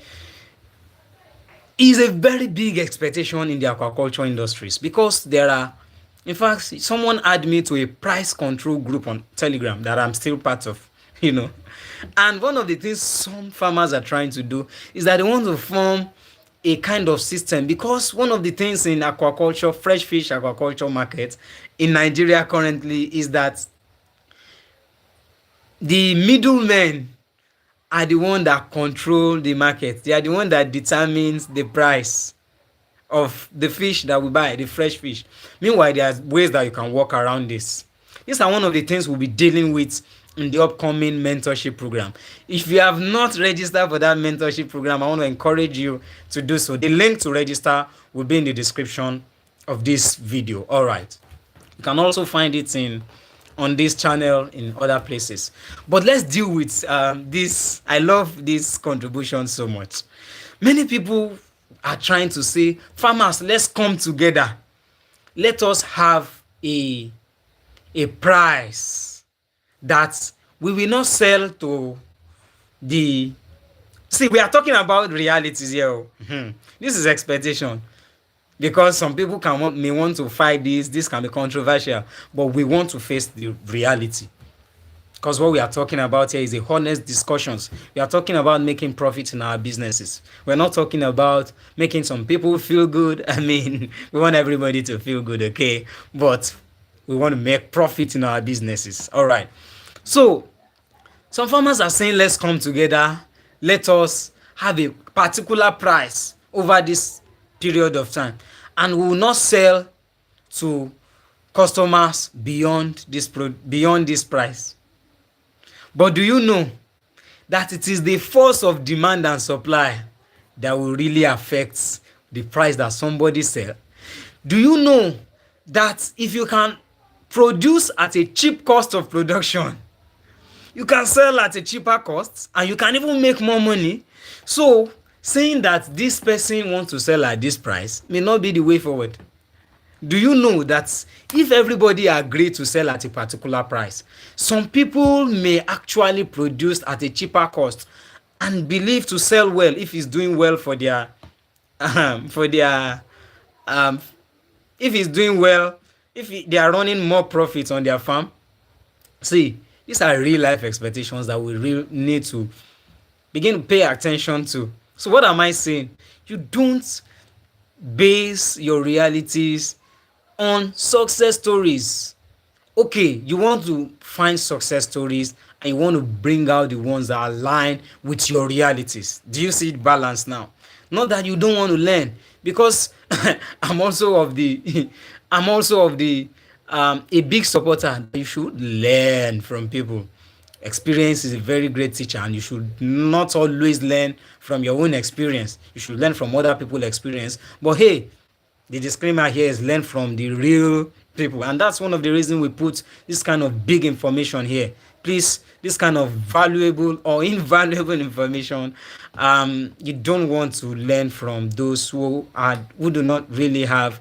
is a very big expectation in the aquaculture industries because there are, in fact, someone add me to a price control group on Telegram that I'm still part of, you know. And one of the things some farmers are trying to do is that they want to form a kind of system, because one of the things in aquaculture, fresh fish aquaculture market in Nigeria currently is that the middlemen are the one that control the market. They are the one that determines the price of the fish that we buy, the fresh fish. Meanwhile, there are ways that you can work around this. These are one of the things we'll be dealing with in the upcoming mentorship program. If you have not registered for that mentorship program, I want to encourage you to do so. The link to register will be in the description of this video. All right. You can also find it in on this channel in other places. But let's deal with this. I love this contribution so much. Many people are trying to say, farmers, let's come together. Let us have a price that we will not sell to the. See, we are talking about realities here. This is expectation, because some people may want to fight this can be controversial, but we want to face the reality, because what we are talking about here is a honest discussions. We are talking about making profit in our businesses. We're not talking about making some people feel good. I mean, we want everybody to feel good, okay, but we want to make profit in our businesses. All right, so some farmers are saying, let's come together, let us have a particular price over this period of time, and we will not sell to customers beyond this price. But do you know that it is the force of demand and supply that will really affect the price that somebody sell? Do you know that if you can produce at a cheap cost of production, you can sell at a cheaper cost and you can even make more money? So saying that this person wants to sell at this price may not be the way forward. Do you know that if everybody agree to sell at a particular price, some people may actually produce at a cheaper cost and believe to sell well if it's doing well for their for their if it's doing well, if they are running more profits on their farm. See, these are real life expectations that we really need to begin to pay attention to. So what am I saying? You don't base your realities on success stories. Okay, you want to find success stories and you want to bring out the ones that align with your realities. Do you see it balanced now? Not that you don't want to learn, because I'm also of the I'm also of the a big supporter. You should learn from people. Experience is a very great teacher, and you should not always learn from your own experience. You should learn from other people's experience. But hey, the disclaimer here is learn from the real people, and that's one of the reasons we put this kind of big information here. Please, this kind of valuable or invaluable information, you don't want to learn from those who do not really have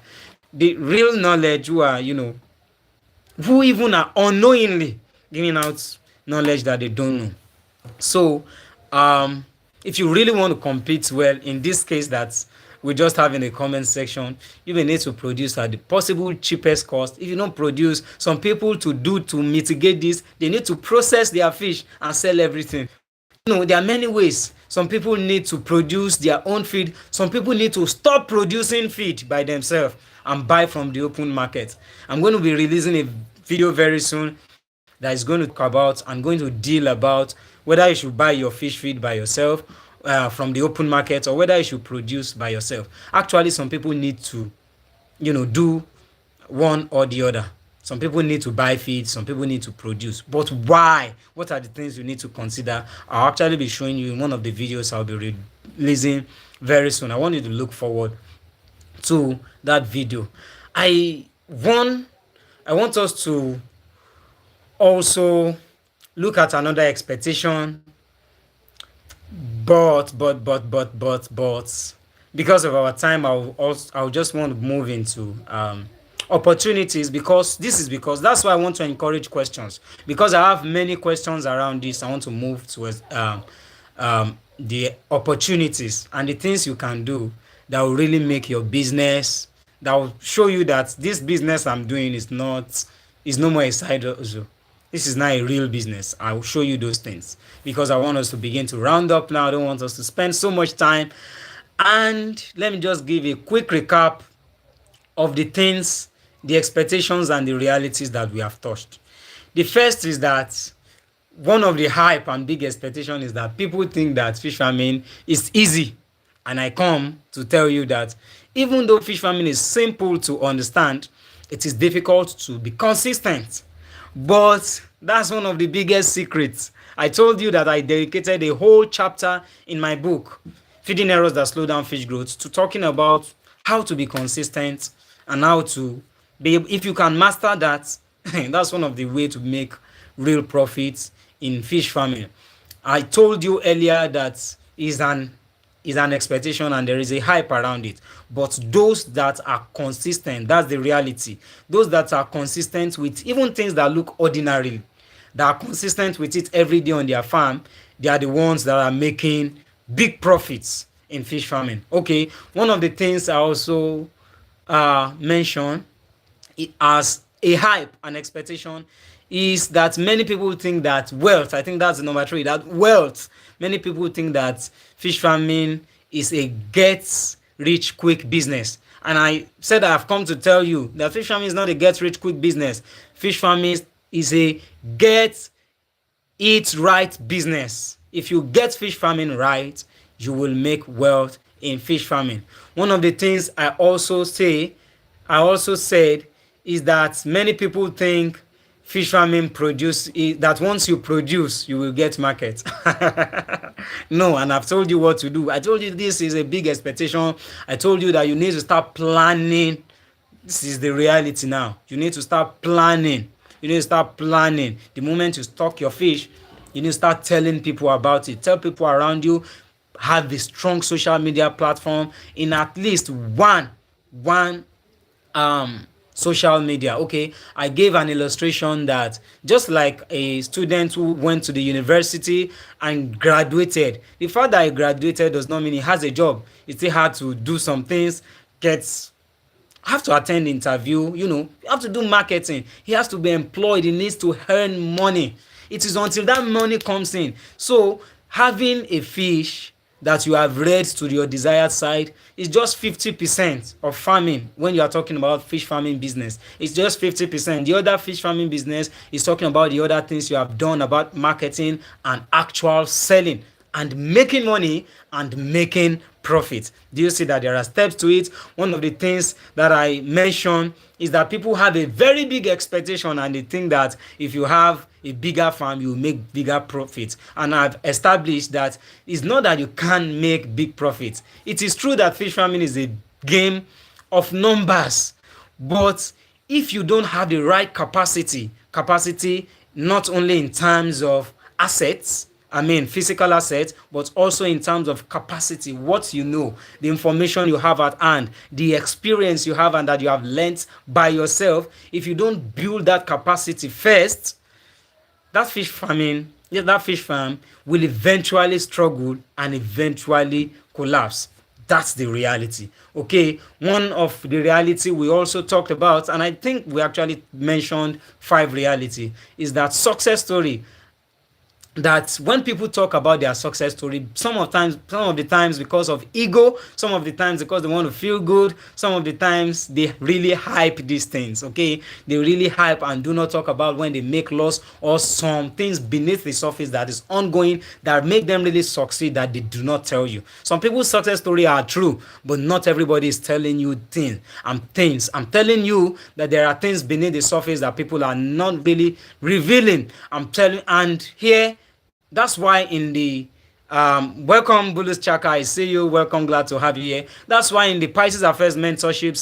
the real knowledge, who are, who even are unknowingly giving out knowledge that they don't know. So if you really want to compete well, in this case that we just have in the comment section, you may need to produce at the possible cheapest cost. If you don't produce, some people to mitigate this, they need to process their fish and sell everything. There are many ways. Some people need to produce their own feed. Some people need to stop producing feed by themselves and buy from the open market. I'm going to be releasing a video very soon that is going to talk about and going to deal about whether you should buy your fish feed by yourself from the open market, or whether you should produce by yourself. Actually, some people need to, do one or the other. Some people need to buy feed, some people need to produce. But why? What are the things you need to consider? I'll actually be showing you in one of the videos I'll be releasing very soon. I want you to look forward to that video. I want us to also look at another expectation, but because of our time, I'll just want to move into opportunities, because that's why I want to encourage questions, because I have many questions around this. I want to move towards the opportunities and the things you can do that will really make your business, that will show you that this business I'm doing is no more a side hustle. This is not a real business. I will show you those things, because I want us to begin to round up now. I don't want us to spend so much time. And let me just give a quick recap of the things, the expectations, and the realities that we have touched. The first is that one of the hype and big expectation is that people think that fish farming is easy. And I come to tell you that even though fish farming is simple to understand, it is difficult to be consistent. But that's one of the biggest secrets. I told you that I dedicated a whole chapter in my book, Feeding Errors That Slow Down Fish Growth, to talking about how to be consistent and how to be, if you can master that, that's one of the way to make real profits in fish farming. I told you earlier that is an expectation and there is a hype around it. But those that are consistent, that's the reality. Those that are consistent with even things that look ordinary, that are consistent with it every day on their farm, they are the ones that are making big profits in fish farming. Okay, one of the things I also mentioned as a hype and expectation is that many people think that wealth, I think that's the number three, that wealth, many people think that fish farming is a get rich quick business. And I said I've come to tell you that fish farming is not a get rich quick business. Fish farming is a get it right business. If you get fish farming right, you will make wealth in fish farming. One of the things I also said is that many people think fish farming that once you produce, you will get market. No, and I've told you what to do. I told you this is a big expectation. I told you that you need to start planning. This is the reality now. You need to start planning. You need to start planning. The moment you stock your fish, you need to start telling people about it. Tell people around you. Have a strong social media platform in at least one social media. Okay, I gave an illustration that just like a student who went to the university and graduated, the fact that he graduated does not mean he has a job. He still had to do some things, have to attend interview, you have to do marketing. He has to be employed. He needs to earn money. It is until that money comes in. So having a fish that you have raised to your desired side is just 50% of farming. When you are talking about fish farming business, it's just 50%. The other fish farming business is talking about the other things you have done about marketing and actual selling and making money and making profit. Do you see that there are steps to it? One of the things that I mentioned is that people have a very big expectation and they think that if you have a bigger farm, you will make bigger profits. And I've established that it's not that you can't make big profits. It is true that fish farming is a game of numbers, but if you don't have the right capacity not only in terms of assets, physical assets, but also in terms of capacity, what you know, the information you have at hand, the experience you have and that you have learnt by yourself. If you don't build that capacity first, that fish farm will eventually struggle and eventually collapse. That's the reality. Okay, one of the reality we also talked about, and I think we actually mentioned 5 reality, is that success story. That when people talk about their success story, some of the times because of ego, some of the times because they want to feel good, some of the times they really hype these things. Okay, they really hype and do not talk about when they make loss or some things beneath the surface that is ongoing that make them really succeed that they do not tell you. Some people's success story are true, but not everybody is telling you things. I'm telling you that there are things beneath the surface that people are not really revealing. And here, that's why in the welcome Bulus Chaka, I see you. Welcome, glad to have you here. That's why in the Pisces Affairs mentorship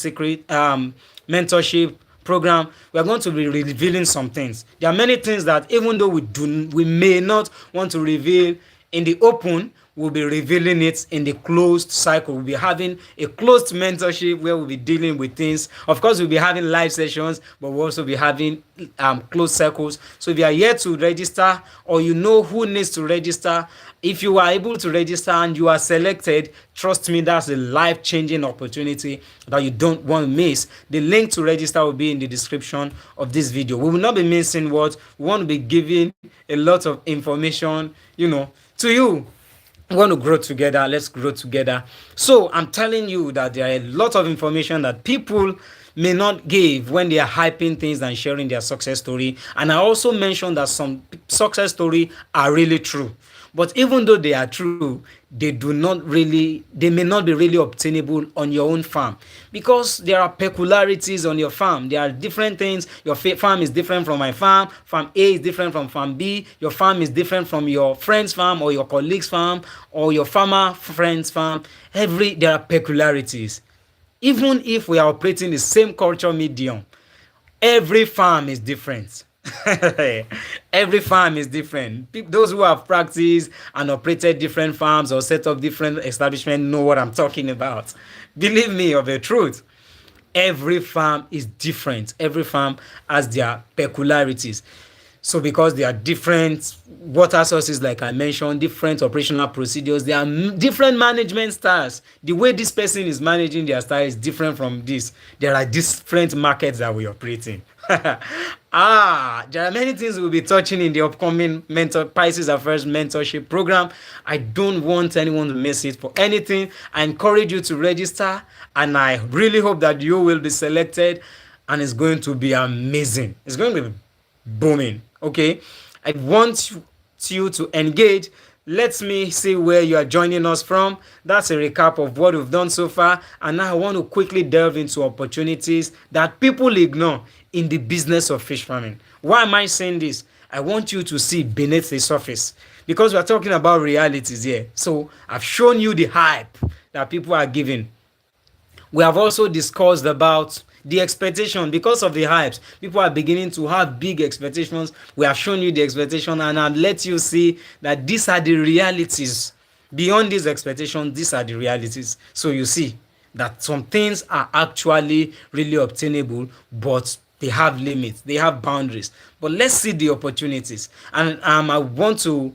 program, we are going to be revealing some things. There are many things that even though we may not want to reveal in the open, we'll be revealing it in the closed cycle. We'll be having a closed mentorship where we'll be dealing with things. Of course, we'll be having live sessions, but we'll also be having closed circles. So if you are yet to register, or you know who needs to register, if you are able to register and you are selected, trust me, that's a life-changing opportunity that you don't want to miss. The link to register will be in the description of this video. We will not be missing what we want to be giving a lot of information, to you. We want to grow together. Let's grow together. So I'm telling you that there are a lot of information that people may not give when they are hyping things and sharing their success story. And I also mentioned that some success stories are really true. But even though they are true, they may not be really obtainable on your own farm, because there are peculiarities on your farm. There are different things. Your farm is different from my farm. Farm A is different from farm B. Your farm is different from your friend's farm or your colleague's farm or your farmer friend's farm. There are peculiarities. Even if we are operating the same culture medium, every farm is different. Every farm is different. Those who have practiced and operated different farms or set up different establishments know what I'm talking about. Believe me of the truth. Every farm is different. Every farm has their peculiarities. So because there are different water sources, like I mentioned, different operational procedures, there are different management styles. The way this person is managing their style is different from this. There are different markets that we operate in. There are many things we'll be touching in the upcoming Prices Are First mentorship program. I don't want anyone to miss it for anything. I encourage you to register, and I really hope that you will be selected, and it's going to be amazing. It's going to be booming. Okay, I want you to engage. Let me see where you are joining us from. That's a recap of what we've done so far, and now I want to quickly delve into opportunities that people ignore in the business of fish farming. Why am I saying this? I want you to see beneath the surface, because we are talking about realities here. So I've shown you the hype that people are giving. We have also discussed about the expectation. Because of the hypes, people are beginning to have big expectations. We have shown you the expectation, and I've let you see that these are the realities. Beyond these expectations, these are the realities. So you see that some things are actually really obtainable, but they have limits, they have boundaries. But let's see the opportunities. And I want to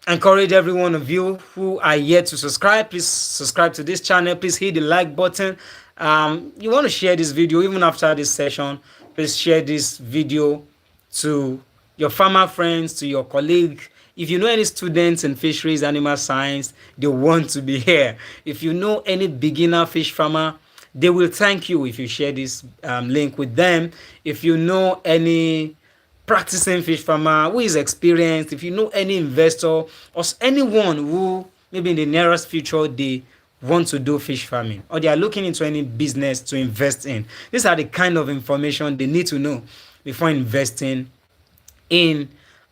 encourage every one of you who are yet to subscribe. Please subscribe to this channel. Please hit the like button. You want to share this video even after this session. Please share this video to your farmer friends, to your colleague. If you know any students in fisheries, animal science, they want to be here. If you know any beginner fish farmer, they will thank you if you share this link with them. If you know any practicing fish farmer who is experienced, if you know any investor or anyone who maybe in the nearest future they want to do fish farming, or they are looking into any business to invest in, these are the kind of information they need to know before investing in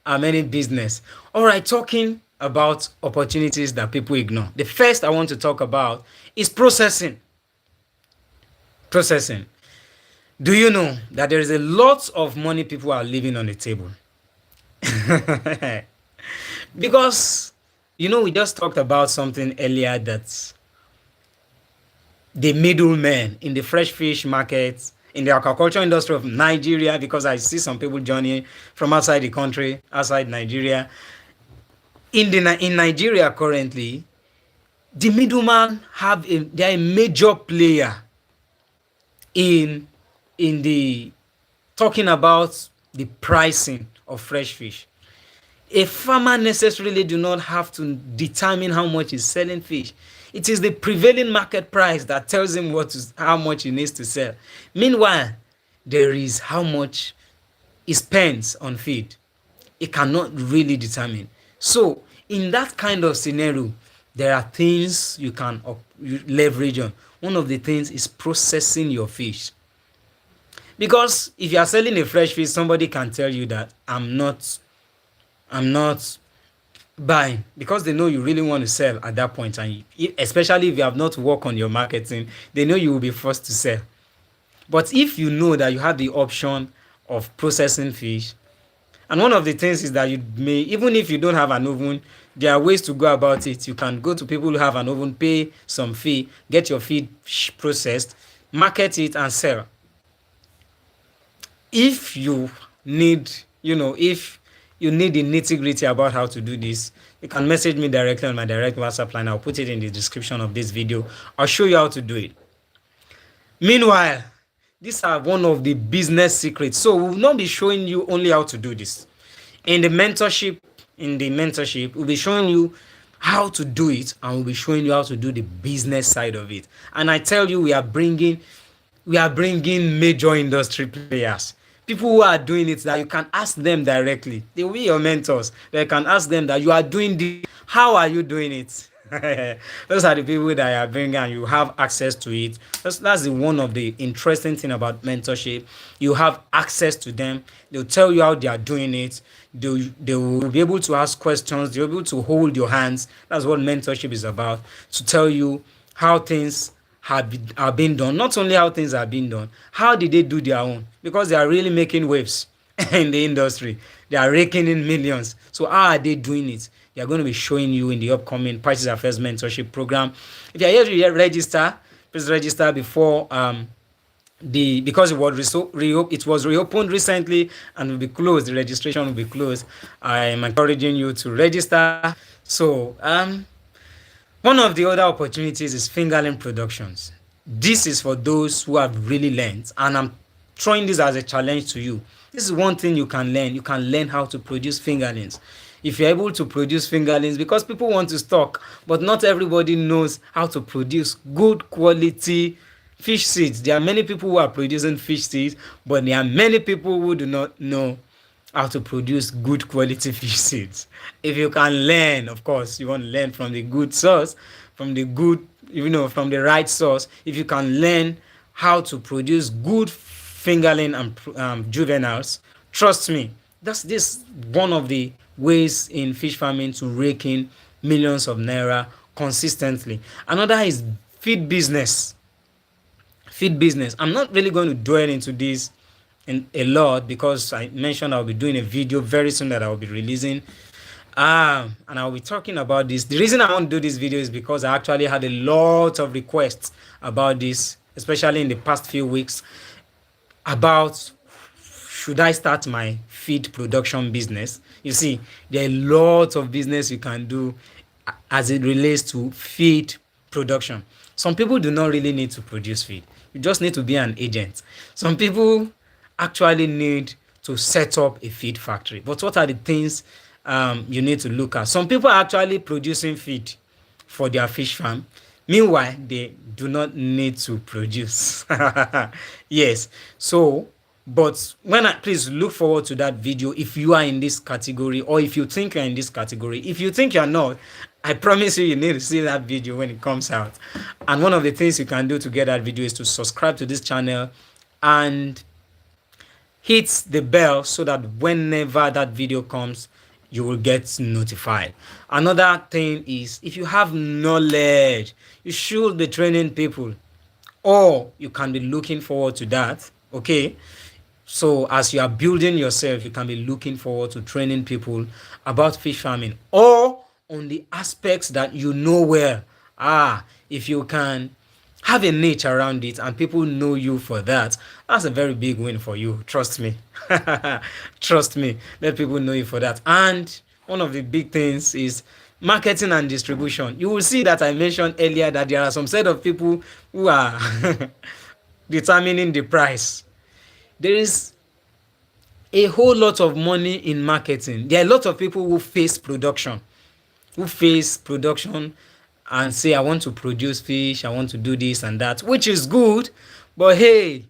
any business. All right, talking about opportunities that people ignore. The first I want to talk about is processing. Do you know that there is a lot of money people are leaving on the table? Because, we just talked about something earlier, that the middlemen in the fresh fish market, in the aquaculture industry of Nigeria, because I see some people joining from outside the country, outside Nigeria. In Nigeria currently, the middleman they are a major player in the talking about the pricing of fresh fish. A farmer necessarily do not have to determine how much he's selling fish. It is the prevailing market price that tells him how much he needs to sell. Meanwhile, there is how much he spends on feed. He cannot really determine. So in that kind of scenario, there are things you can leverage on. One of the things is processing your fish. Because if you are selling a fresh fish, somebody can tell you that I'm not buying, because they know you really want to sell at that point, and especially if you have not worked on your marketing, they know you will be forced to sell. But if you know that you have the option of processing fish, and one of the things is that you may, even if you don't have an oven, there are ways to go about it. You can go to people who have an oven, pay some fee, get your fish processed, market it, and sell. If you need, if you need the nitty gritty about how to do this, you can message me directly on my direct WhatsApp line. I'll put it in the description of this video. I'll show you how to do it. Meanwhile, these are one of the business secrets. So we will not be showing you only how to do this. In the mentorship, we'll be showing you how to do it, and we'll be showing you how to do the business side of it. And I tell you, we are bringing major industry players, people who are doing it, that you can ask them directly. They will be your mentors. They can ask them that you are doing this. How are you doing it? Those are the people that you are bringing, and you have access to it. That's the one of the interesting thing about mentorship. You have access to them. They'll tell you how they are doing it. They will be able to ask questions. They'll be able to hold your hands. That's what mentorship is about. To tell you how things are being done. Not only how things are being done, how did they do their own? Because they are really making waves in the industry. They are raking in millions. So how are they doing it? They are going to be showing you in the upcoming Prices Affairs Mentorship Program. If you are here to register, please register before because it was reopened recently and will be closed. The registration will be closed. I am encouraging you to register. So one of the other opportunities is fingerling productions. This is for those who have really learned, and I'm throwing this as a challenge to you. This is one thing you can learn. You can learn how to produce fingerlings. If you're able to produce fingerlings, because people want to stock, but not everybody knows how to produce good quality fish seeds. There are many people who are producing fish seeds, but there are many people who do not know how to produce good quality fish seeds. If you can learn, of course, you want to learn from the good source, from the right source. If you can learn how to produce good fingerling and juveniles, trust me, that's this one of the ways in fish farming to rake in millions of naira consistently. Another is feed business. I'm not really going to dwell into this in a lot, because I mentioned I'll be doing a video very soon that I'll be releasing, and I'll be talking about this. The reason I want to do this video is because I actually had a lot of requests about this, especially in the past few weeks, about should I start my feed production business. You see, there are a lot of business you can do as it relates to feed production. Some people do not really need to produce feed. You just need to be an agent. Some people actually need to set up a feed factory. But what are the things you need to look at? Some people are actually producing feed for their fish farm. Meanwhile, they do not need to produce. Yes. So, but please look forward to that video if you are in this category, or if you think you're in this category. If you think you're not, I promise you need to see that video when it comes out. And one of the things you can do to get that video is to subscribe to this channel and hit the bell, so that whenever that video comes, you will get notified. Another thing is, if you have knowledge, you should be training people, or you can be looking forward to that. Okay, so as you are building yourself, you can be looking forward to training people about fish farming, or on the aspects that you know well. If you can have a niche around it and people know you for that, that's a very big win for you. Trust me. Trust me. Let people know you for that. And one of the big things is marketing and distribution. You will see that I mentioned earlier that there are some set of people who are determining the price. There is a whole lot of money in marketing. There are a lot of people who face production and say, I want to produce fish, I want to do this and that, which is good. But hey,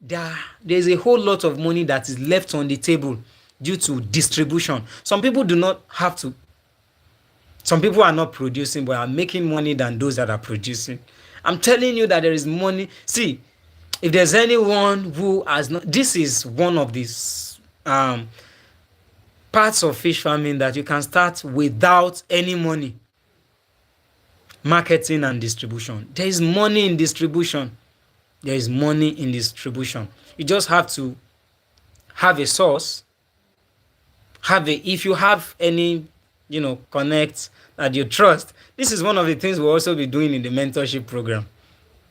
there's a whole lot of money that is left on the table due to distribution. Some people are not producing, but are making money than those that are producing. I'm telling you that there is money. See, if there's anyone who has not, this is one of these parts of fish farming that you can start without any money. Marketing and distribution. There is money in distribution. There is money in distribution. You just have to have a source, if you have any, connect that you trust. This is one of the things we'll also be doing in the mentorship program.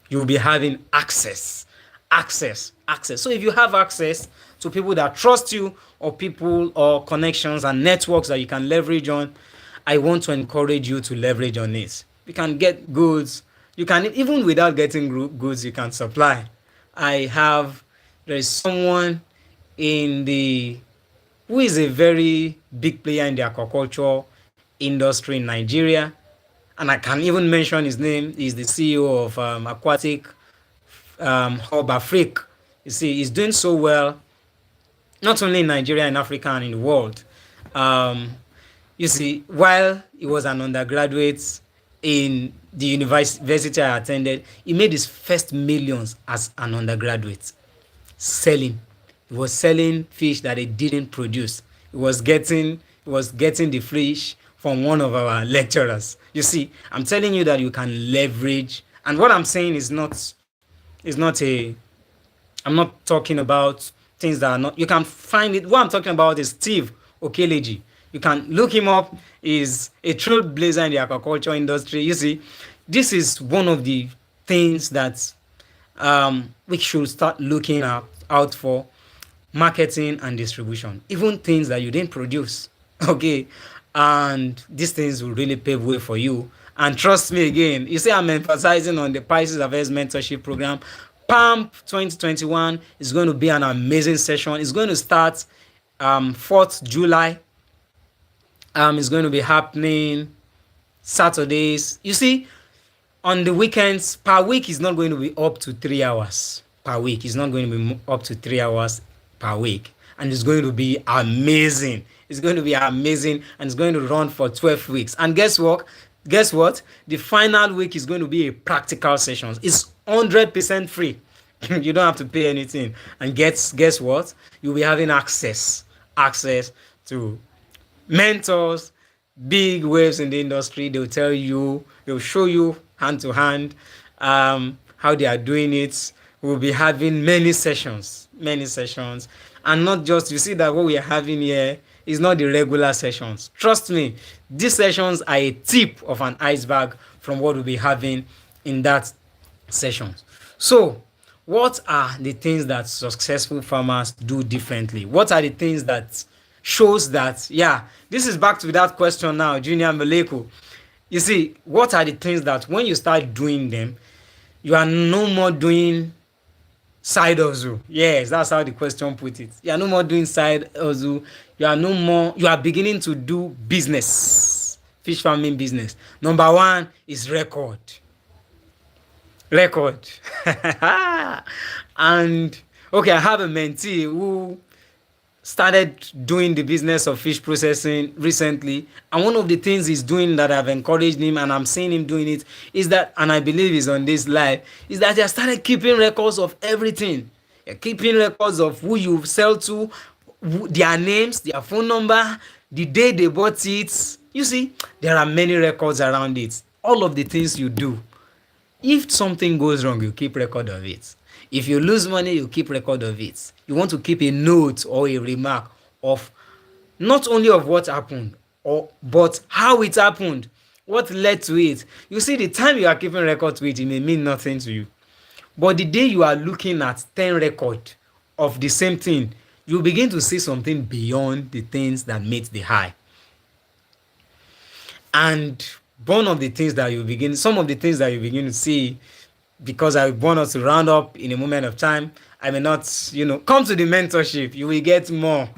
You'll be having access. So if you have access to people that trust you, or people or connections and networks that you can leverage on, I want to encourage you to leverage on it. You can get goods. You can, even without getting goods, you can supply. There is someone in the who is a very big player in the aquaculture industry in Nigeria, and I can even mention his name. He's the CEO of Aquatic Hub Afrique. You see, he's doing so well, not only in Nigeria, in Africa, and in the world. Um, you see, while he was an undergraduate in the university I attended, he made his first millions as an undergraduate selling. He was selling fish that he didn't produce. He was getting the fish from one of our lecturers. You see, I'm telling you that you can leverage, and what I'm saying is not. I'm not talking about things that are not. You can find it. What I'm talking about is Steve Okeleji. You can look him up. He's a trailblazer in the aquaculture industry. You see, this is one of the things that we should start looking out for: marketing and distribution, even things that you didn't produce. Okay, and these things will really pave way for you. And trust me, again, you see, I'm emphasizing on the Pisces Affairs Mentorship Program. PAMP 2021 is going to be an amazing session. It's going to start 4th July. It's going to be happening Saturdays. You see, on the weekends, per week is not going to be up to 3 hours per week. It's not going to be up to 3 hours per week. And it's going to be amazing. It's going to be amazing, and it's going to run for 12 weeks. And guess what? The final week is going to be a practical session. It's 100% free. You don't have to pay anything. And guess what? You'll be having access to mentors, big waves in the industry. They'll show you hand to hand how they are doing it. We'll be having many sessions, and not just, you see that what we are having here is not the regular sessions. Trust me, these sessions are a tip of an iceberg from what we'll be having in that sessions. So, what are the things that successful farmers do differently? What are the things that shows that, yeah, this is back to that question now, Junior Maleko. You see, what are the things that when you start doing them, you are no more doing side hustle? Yes, that's how the question put it. You are no more doing side hustle. You are beginning to do business, fish farming business. Number one is record. And okay, I have a mentee who started doing the business of fish processing recently, and one of the things he's doing that I've encouraged him, and I'm seeing him doing it, is that, and I believe he's on this live, is that he has started keeping records of everything. You're keeping records of who you sell to, their names, their phone number, the day they bought it. You see, there are many records around it. All of the things you do. If something goes wrong, you keep record of it. If you lose money, you keep record of it. You want to keep a note or a remark of not only of what happened, but how it happened, what led to it. You see, the time you are keeping record to it, it may mean nothing to you. But the day you are looking at 10 records of the same thing, you begin to see something beyond the things that meet the eye. And some of the things that you begin to see, because I want us to round up in a moment of time, I may not, come to the mentorship. You will get more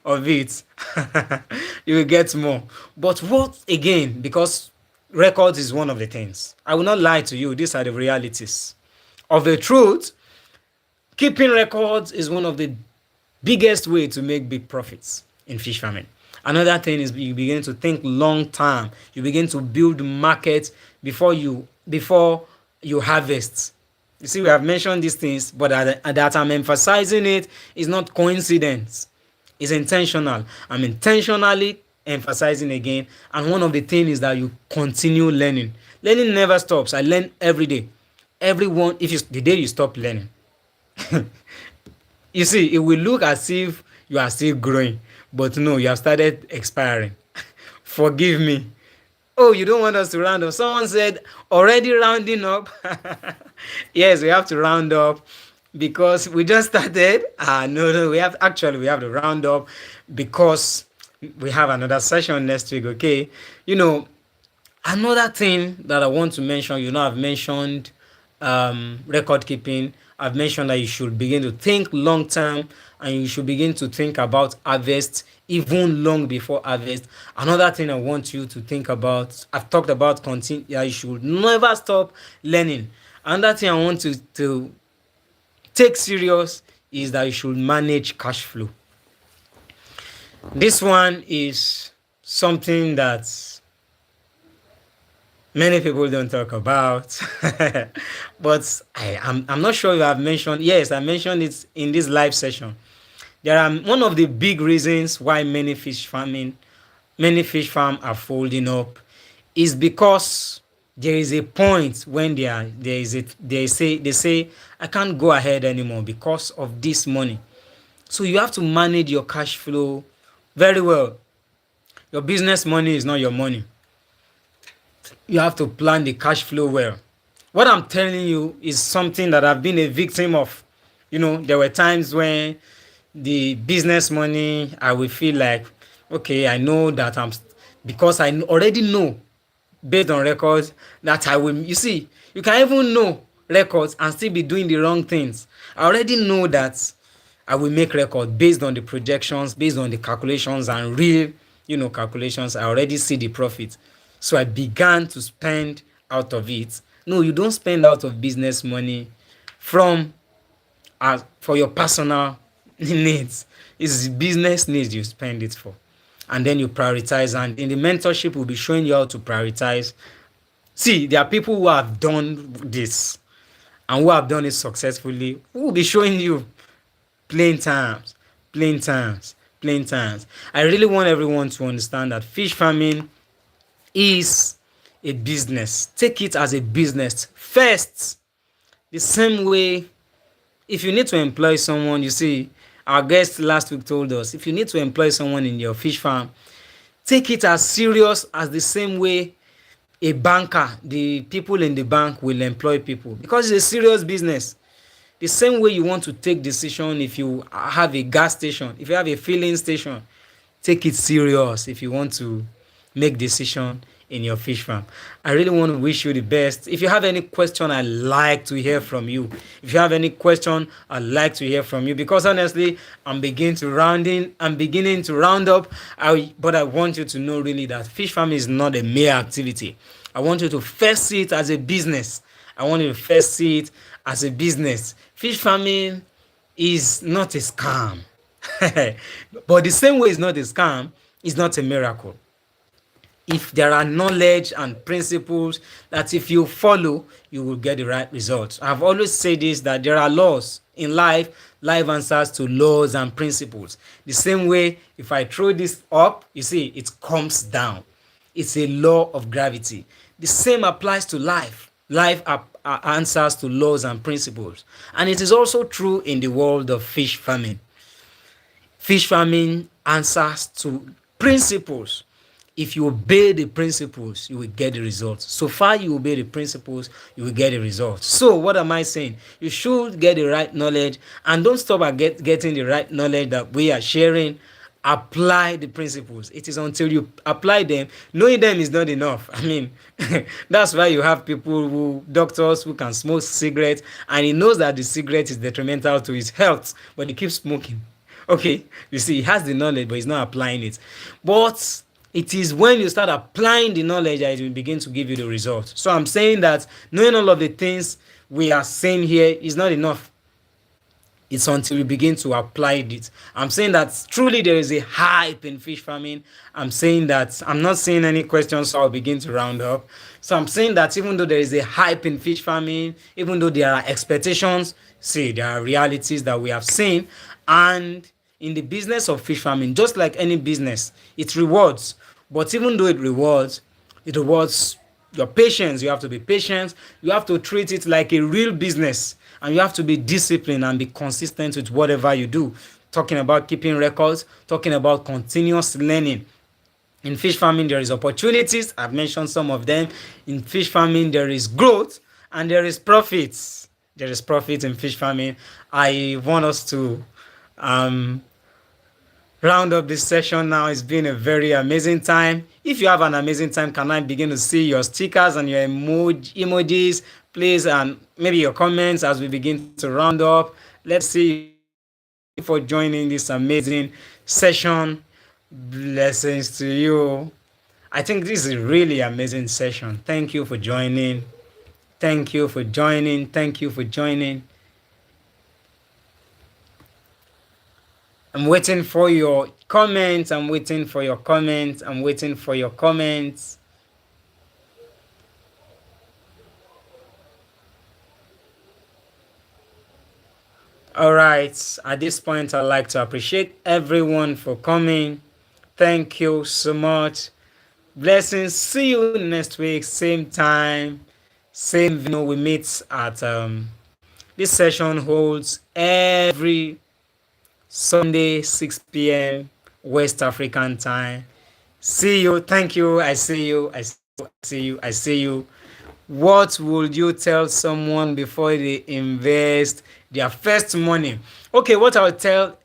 of it. You will get more. But what, again, because records is one of the things. I will not lie to you. These are the realities of the truth. Keeping records is one of the biggest way to make big profits in fish farming. Another thing is you begin to think long term. You begin to build market before you harvest. You see, we have mentioned these things, but that I'm emphasizing it is not coincidence. It's intentional. I'm intentionally emphasizing again. And one of the things is that you continue learning. Learning never stops. I learn every day. Everyone, if you the day you stop learning, you see, it will look as if you are still growing, but no, you have started expiring. Forgive me. Oh, you don't want us to round up? Someone said already rounding up. Yes, we have to round up because we just started. No, no, we have to round up because we have another session next week. Okay, you know, another thing that I want to mention, I've mentioned record keeping. I've mentioned that you should begin to think long term and you should begin to think about harvest even long before harvest. Another thing I want you to think about, I've talked about continue, yeah, you should never stop learning. Another thing I want to take serious is that you should manage cash flow. This one is something that many people don't talk about. But I'm not sure if I've mentioned, yes, I mentioned it in this live session. There are one of the big reasons why many fish farm are folding up is because there is a point when they say I can't go ahead anymore because of this money. So you have to manage your cash flow very well. Your business money is not your money. You have to plan the cash flow well. What I'm telling you is something that I've been a victim of. There were times when the business money, I will feel like, okay, I know that because I already know based on records that I will, you see, you can even know records and still be doing the wrong things. I already know that I will make record based on the projections, based on the calculations and real, calculations. I already see the profit. So I began to spend out of it. No, you don't spend out of business money from for your personal needs. It's business needs you spend it for. And then you prioritize. And in the mentorship, we'll be showing you how to prioritize. See, there are people who have done this and who have done it successfully. We will be showing you plain terms, plain terms, plain terms. I really want everyone to understand that fish farming is a business. Take it as a business first. The same way, if you need to employ someone, you see, our guest last week told us, if you need to employ someone in your fish farm, take it as serious as the same way a banker, the people in the bank will employ people, because it's a serious business. The same way you want to take decision if you have a gas station, if you have a filling station, take it serious if you want to make decision in your fish farm. I really want to wish you the best. If you have any question, I'd like to hear from you. If you have any question, I'd like to hear from you, because honestly, I'm beginning to round up. But I want you to know really that fish farming is not a mere activity. I want you to first see it as a business. I want you to first see it as a business. Fish farming is not a scam. But the same way it's not a scam, it's not a miracle. If there are knowledge and principles that if you follow, you will get the right results. I've always said this, that there are laws in life. Life answers to laws and principles. The same way, if I throw this up, you see, it comes down. It's a law of gravity. The same applies to life. Life answers to laws and principles. And it is also true in the world of fish farming. Fish farming answers to principles. If you obey the principles, you will get the results. So far you obey the principles, you will get the results. So what am I saying? You should get the right knowledge, and don't stop at getting the right knowledge that we are sharing. Apply the principles. It is until you apply them. Knowing them is not enough. I mean, that's why you have doctors who can smoke cigarettes, and he knows that the cigarette is detrimental to his health, but he keeps smoking. Okay, you see, he has the knowledge, but he's not applying it. But it is when you start applying the knowledge that it will begin to give you the results. So I'm saying that knowing all of the things we are saying here is not enough. It's until we begin to apply it. I'm saying that truly there is a hype in fish farming. I'm saying that I'm not seeing any questions, so I'll begin to round up. So I'm saying that even though there is a hype in fish farming, even though there are expectations, see, there are realities that we have seen. And in the business of fish farming, just like any business, it rewards. But even though it rewards Your patience, you have to be patient. You have to treat it like a real business, and you have to be disciplined and be consistent with whatever you do. Talking about keeping records, talking about continuous learning. In fish farming, there is opportunities. I've mentioned some of them. In fish farming, there is growth and there is profits. There is profit in fish farming. I want us to um, round up this session now. It's been a very amazing time. If you have an amazing time, can I begin to see your stickers and your emojis, please, and maybe your comments as we begin to round up. Let's see for joining this amazing session. Blessings to you. I think this is a really amazing session. Thank you for joining. Thank you for joining. Thank you for joining. I'm waiting for your comments. I'm waiting for your comments. I'm waiting for your comments. All right. At this point, I'd like to appreciate everyone for coming. Thank you so much. Blessings. See you next week, same time, same venue. We meet at this session holds every Sunday, 6 p.m. West African time. See you. Thank you. I see you. I see you. I see you. What would you tell someone before they invest their first money? Okay, what I'll tell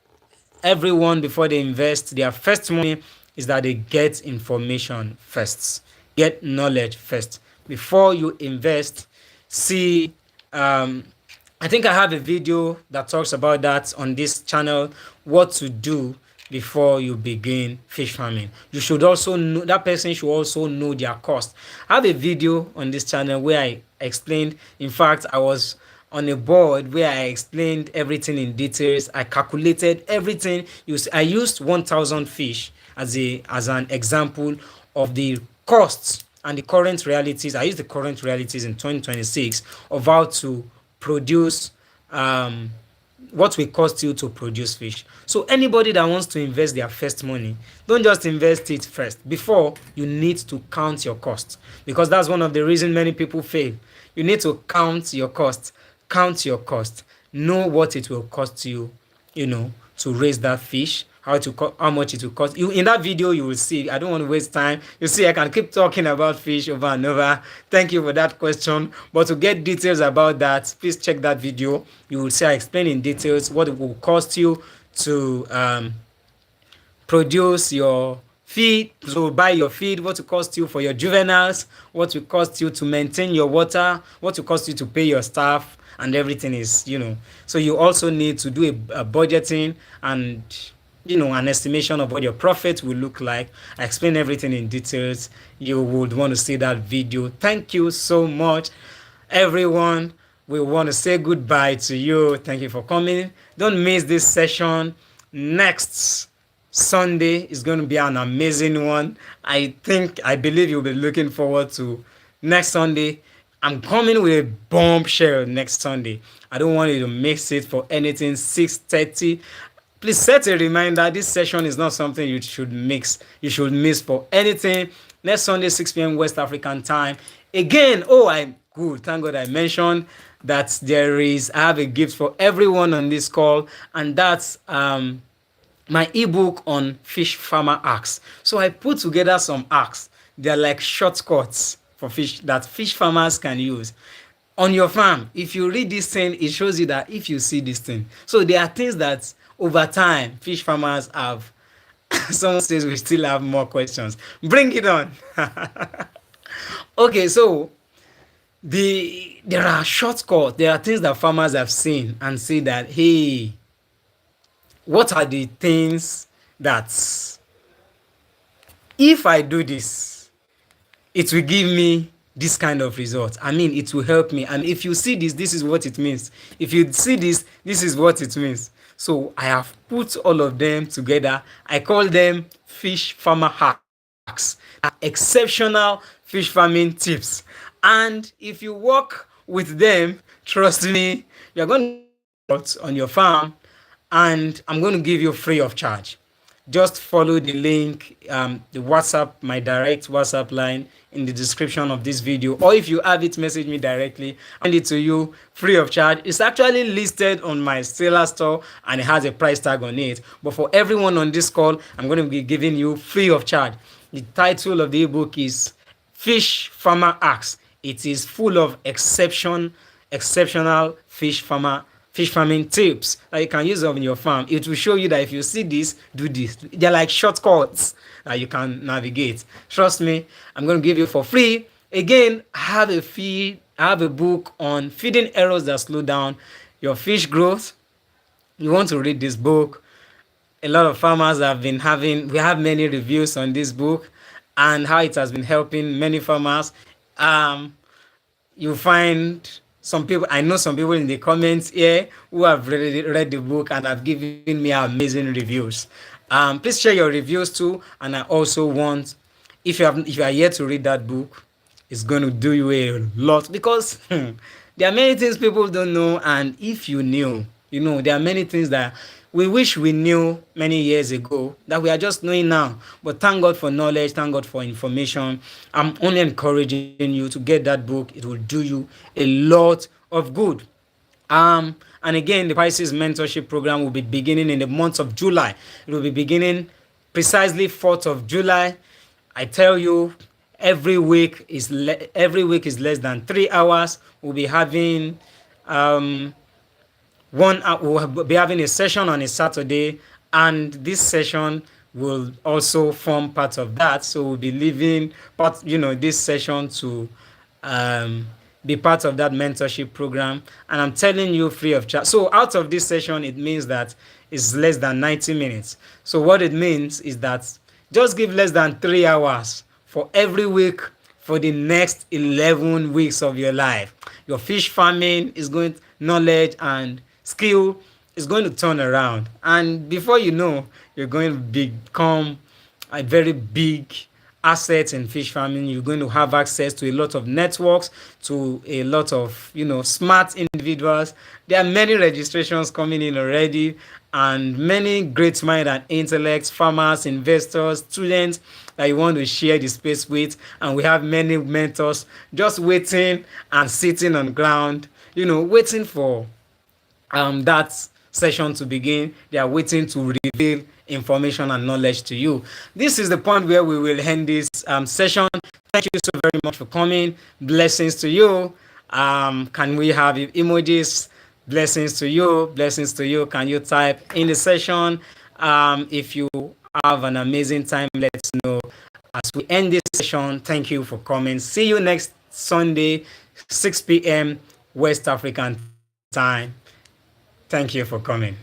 everyone before they invest their first money is that they get information first, get knowledge first before you invest. See, I think I have a video that talks about that on this channel, what to do before you begin fish farming. You should also know, that person should also know their cost. I have a video on this channel where I explained, in fact, I was on a board where I explained everything in details. I calculated everything. I used 1,000 fish as an example of the costs and the current realities. I used the current realities in 2026 of how to produce what will cost you to produce fish. So anybody that wants to invest their first money, don't just invest it first. Before, you need to count your costs, because that's one of the reasons many people fail. You need to count your costs. Count your cost. Know what it will cost you, to raise that fish. How much it will cost you. In that video, you will see. I don't want to waste time. You see, I can keep talking about fish over and over. Thank you for that question. But to get details about that, please check that video. You will see I explain in details what it will cost you to produce your feed, so buy your feed, what will cost you for your juveniles, what will cost you to maintain your water, what will cost you to pay your staff, and everything is, So you also need to do a budgeting and an estimation of what your profit will look like. I explain everything in details. You would want to see that video. Thank you so much, everyone. We want to say goodbye to you. Thank you for coming. Don't miss this session. Next Sunday is going to be an amazing one. I believe you'll be looking forward to next Sunday. I'm coming with a bombshell next Sunday. I don't want you to miss it for anything. 6:30. Please set a reminder. This session is not something you should miss for anything. Next Sunday, 6 p.m. West African time. Again, I'm good. Thank God I mentioned that I have a gift for everyone on this call, and that's my ebook on fish farmer hacks. So I put together some hacks. They're like shortcuts for fish that fish farmers can use on your farm. If you read this thing, it shows you that if you see this thing. So there are things that over time fish farmers have. Someone says we still have more questions. Bring it on. Okay, so there are shortcuts. There are things that farmers have seen and say that, hey, what are the things that if I do this, it will give me this kind of result. I mean, it will help me. And if you see this, this is what it means. If you see this, this is what it means. So I have put all of them together. I call them fish farmer hacks, exceptional fish farming tips. And if you work with them, trust me, you're going to on your farm, and I'm going to give you free of charge. just follow the link, the WhatsApp, my direct WhatsApp line in the description of this video, or if you have it, message me directly. I'll send it to you free of charge. It's actually listed on my Stellar store and it has a price tag on it. But for everyone on this call, I'm going to be giving you free of charge. The title of the ebook is Fish Farmer Acts. It is full of exceptional fish farming tips that you can use on your farm. It will show you that if you see this, do this. They're like shortcuts that you can navigate. Trust me, I'm going to give you for free. Again, I have a book on feeding errors that slow down your fish growth. You want to read this book. A lot of farmers we have many reviews on this book and how it has been helping many farmers. You find some people, I know some people in the comments here who have read the book and have given me amazing reviews. Please share your reviews too. And I also want, if you are yet to read that book, it's going to do you a lot, because there are many things people don't know. And if you knew, there are many things that we wish we knew many years ago that we are just knowing now. But thank God for knowledge, thank God for information. I'm only encouraging you to get that book. It will do you a lot of good. And again, the Pisces mentorship program will be beginning in the month of July. It will be beginning precisely 4th of July. I tell you, every week is less than 3 hours. We'll be having we'll be having a session on a Saturday, and this session will also form part of that. So we'll be leaving this session to be part of that mentorship program, and I'm telling you, free of charge. So out of this session, it means that it's less than 90 minutes. So what it means is that just give less than 3 hours for every week for the next 11 weeks of your life. Your fish farming is going, knowledge and skill is going to turn around, and before you know, you're going to become a very big asset in fish farming. You're going to have access to a lot of networks, to a lot of smart individuals. There are many registrations coming in already, and many great mind and intellect farmers, investors, students that you want to share the space with. And we have many mentors just waiting and sitting on ground, waiting for that session to begin. They are waiting to reveal information and knowledge to you. This is the point where we will end this session. Thank you so very much for coming. Blessings to you. Can we have emojis? Blessings to you. Blessings to you. Can you type in the session? If you have an amazing time, let's know as we end this session. Thank you for coming. See you next Sunday, 6 p.m. West African time. Thank you for coming.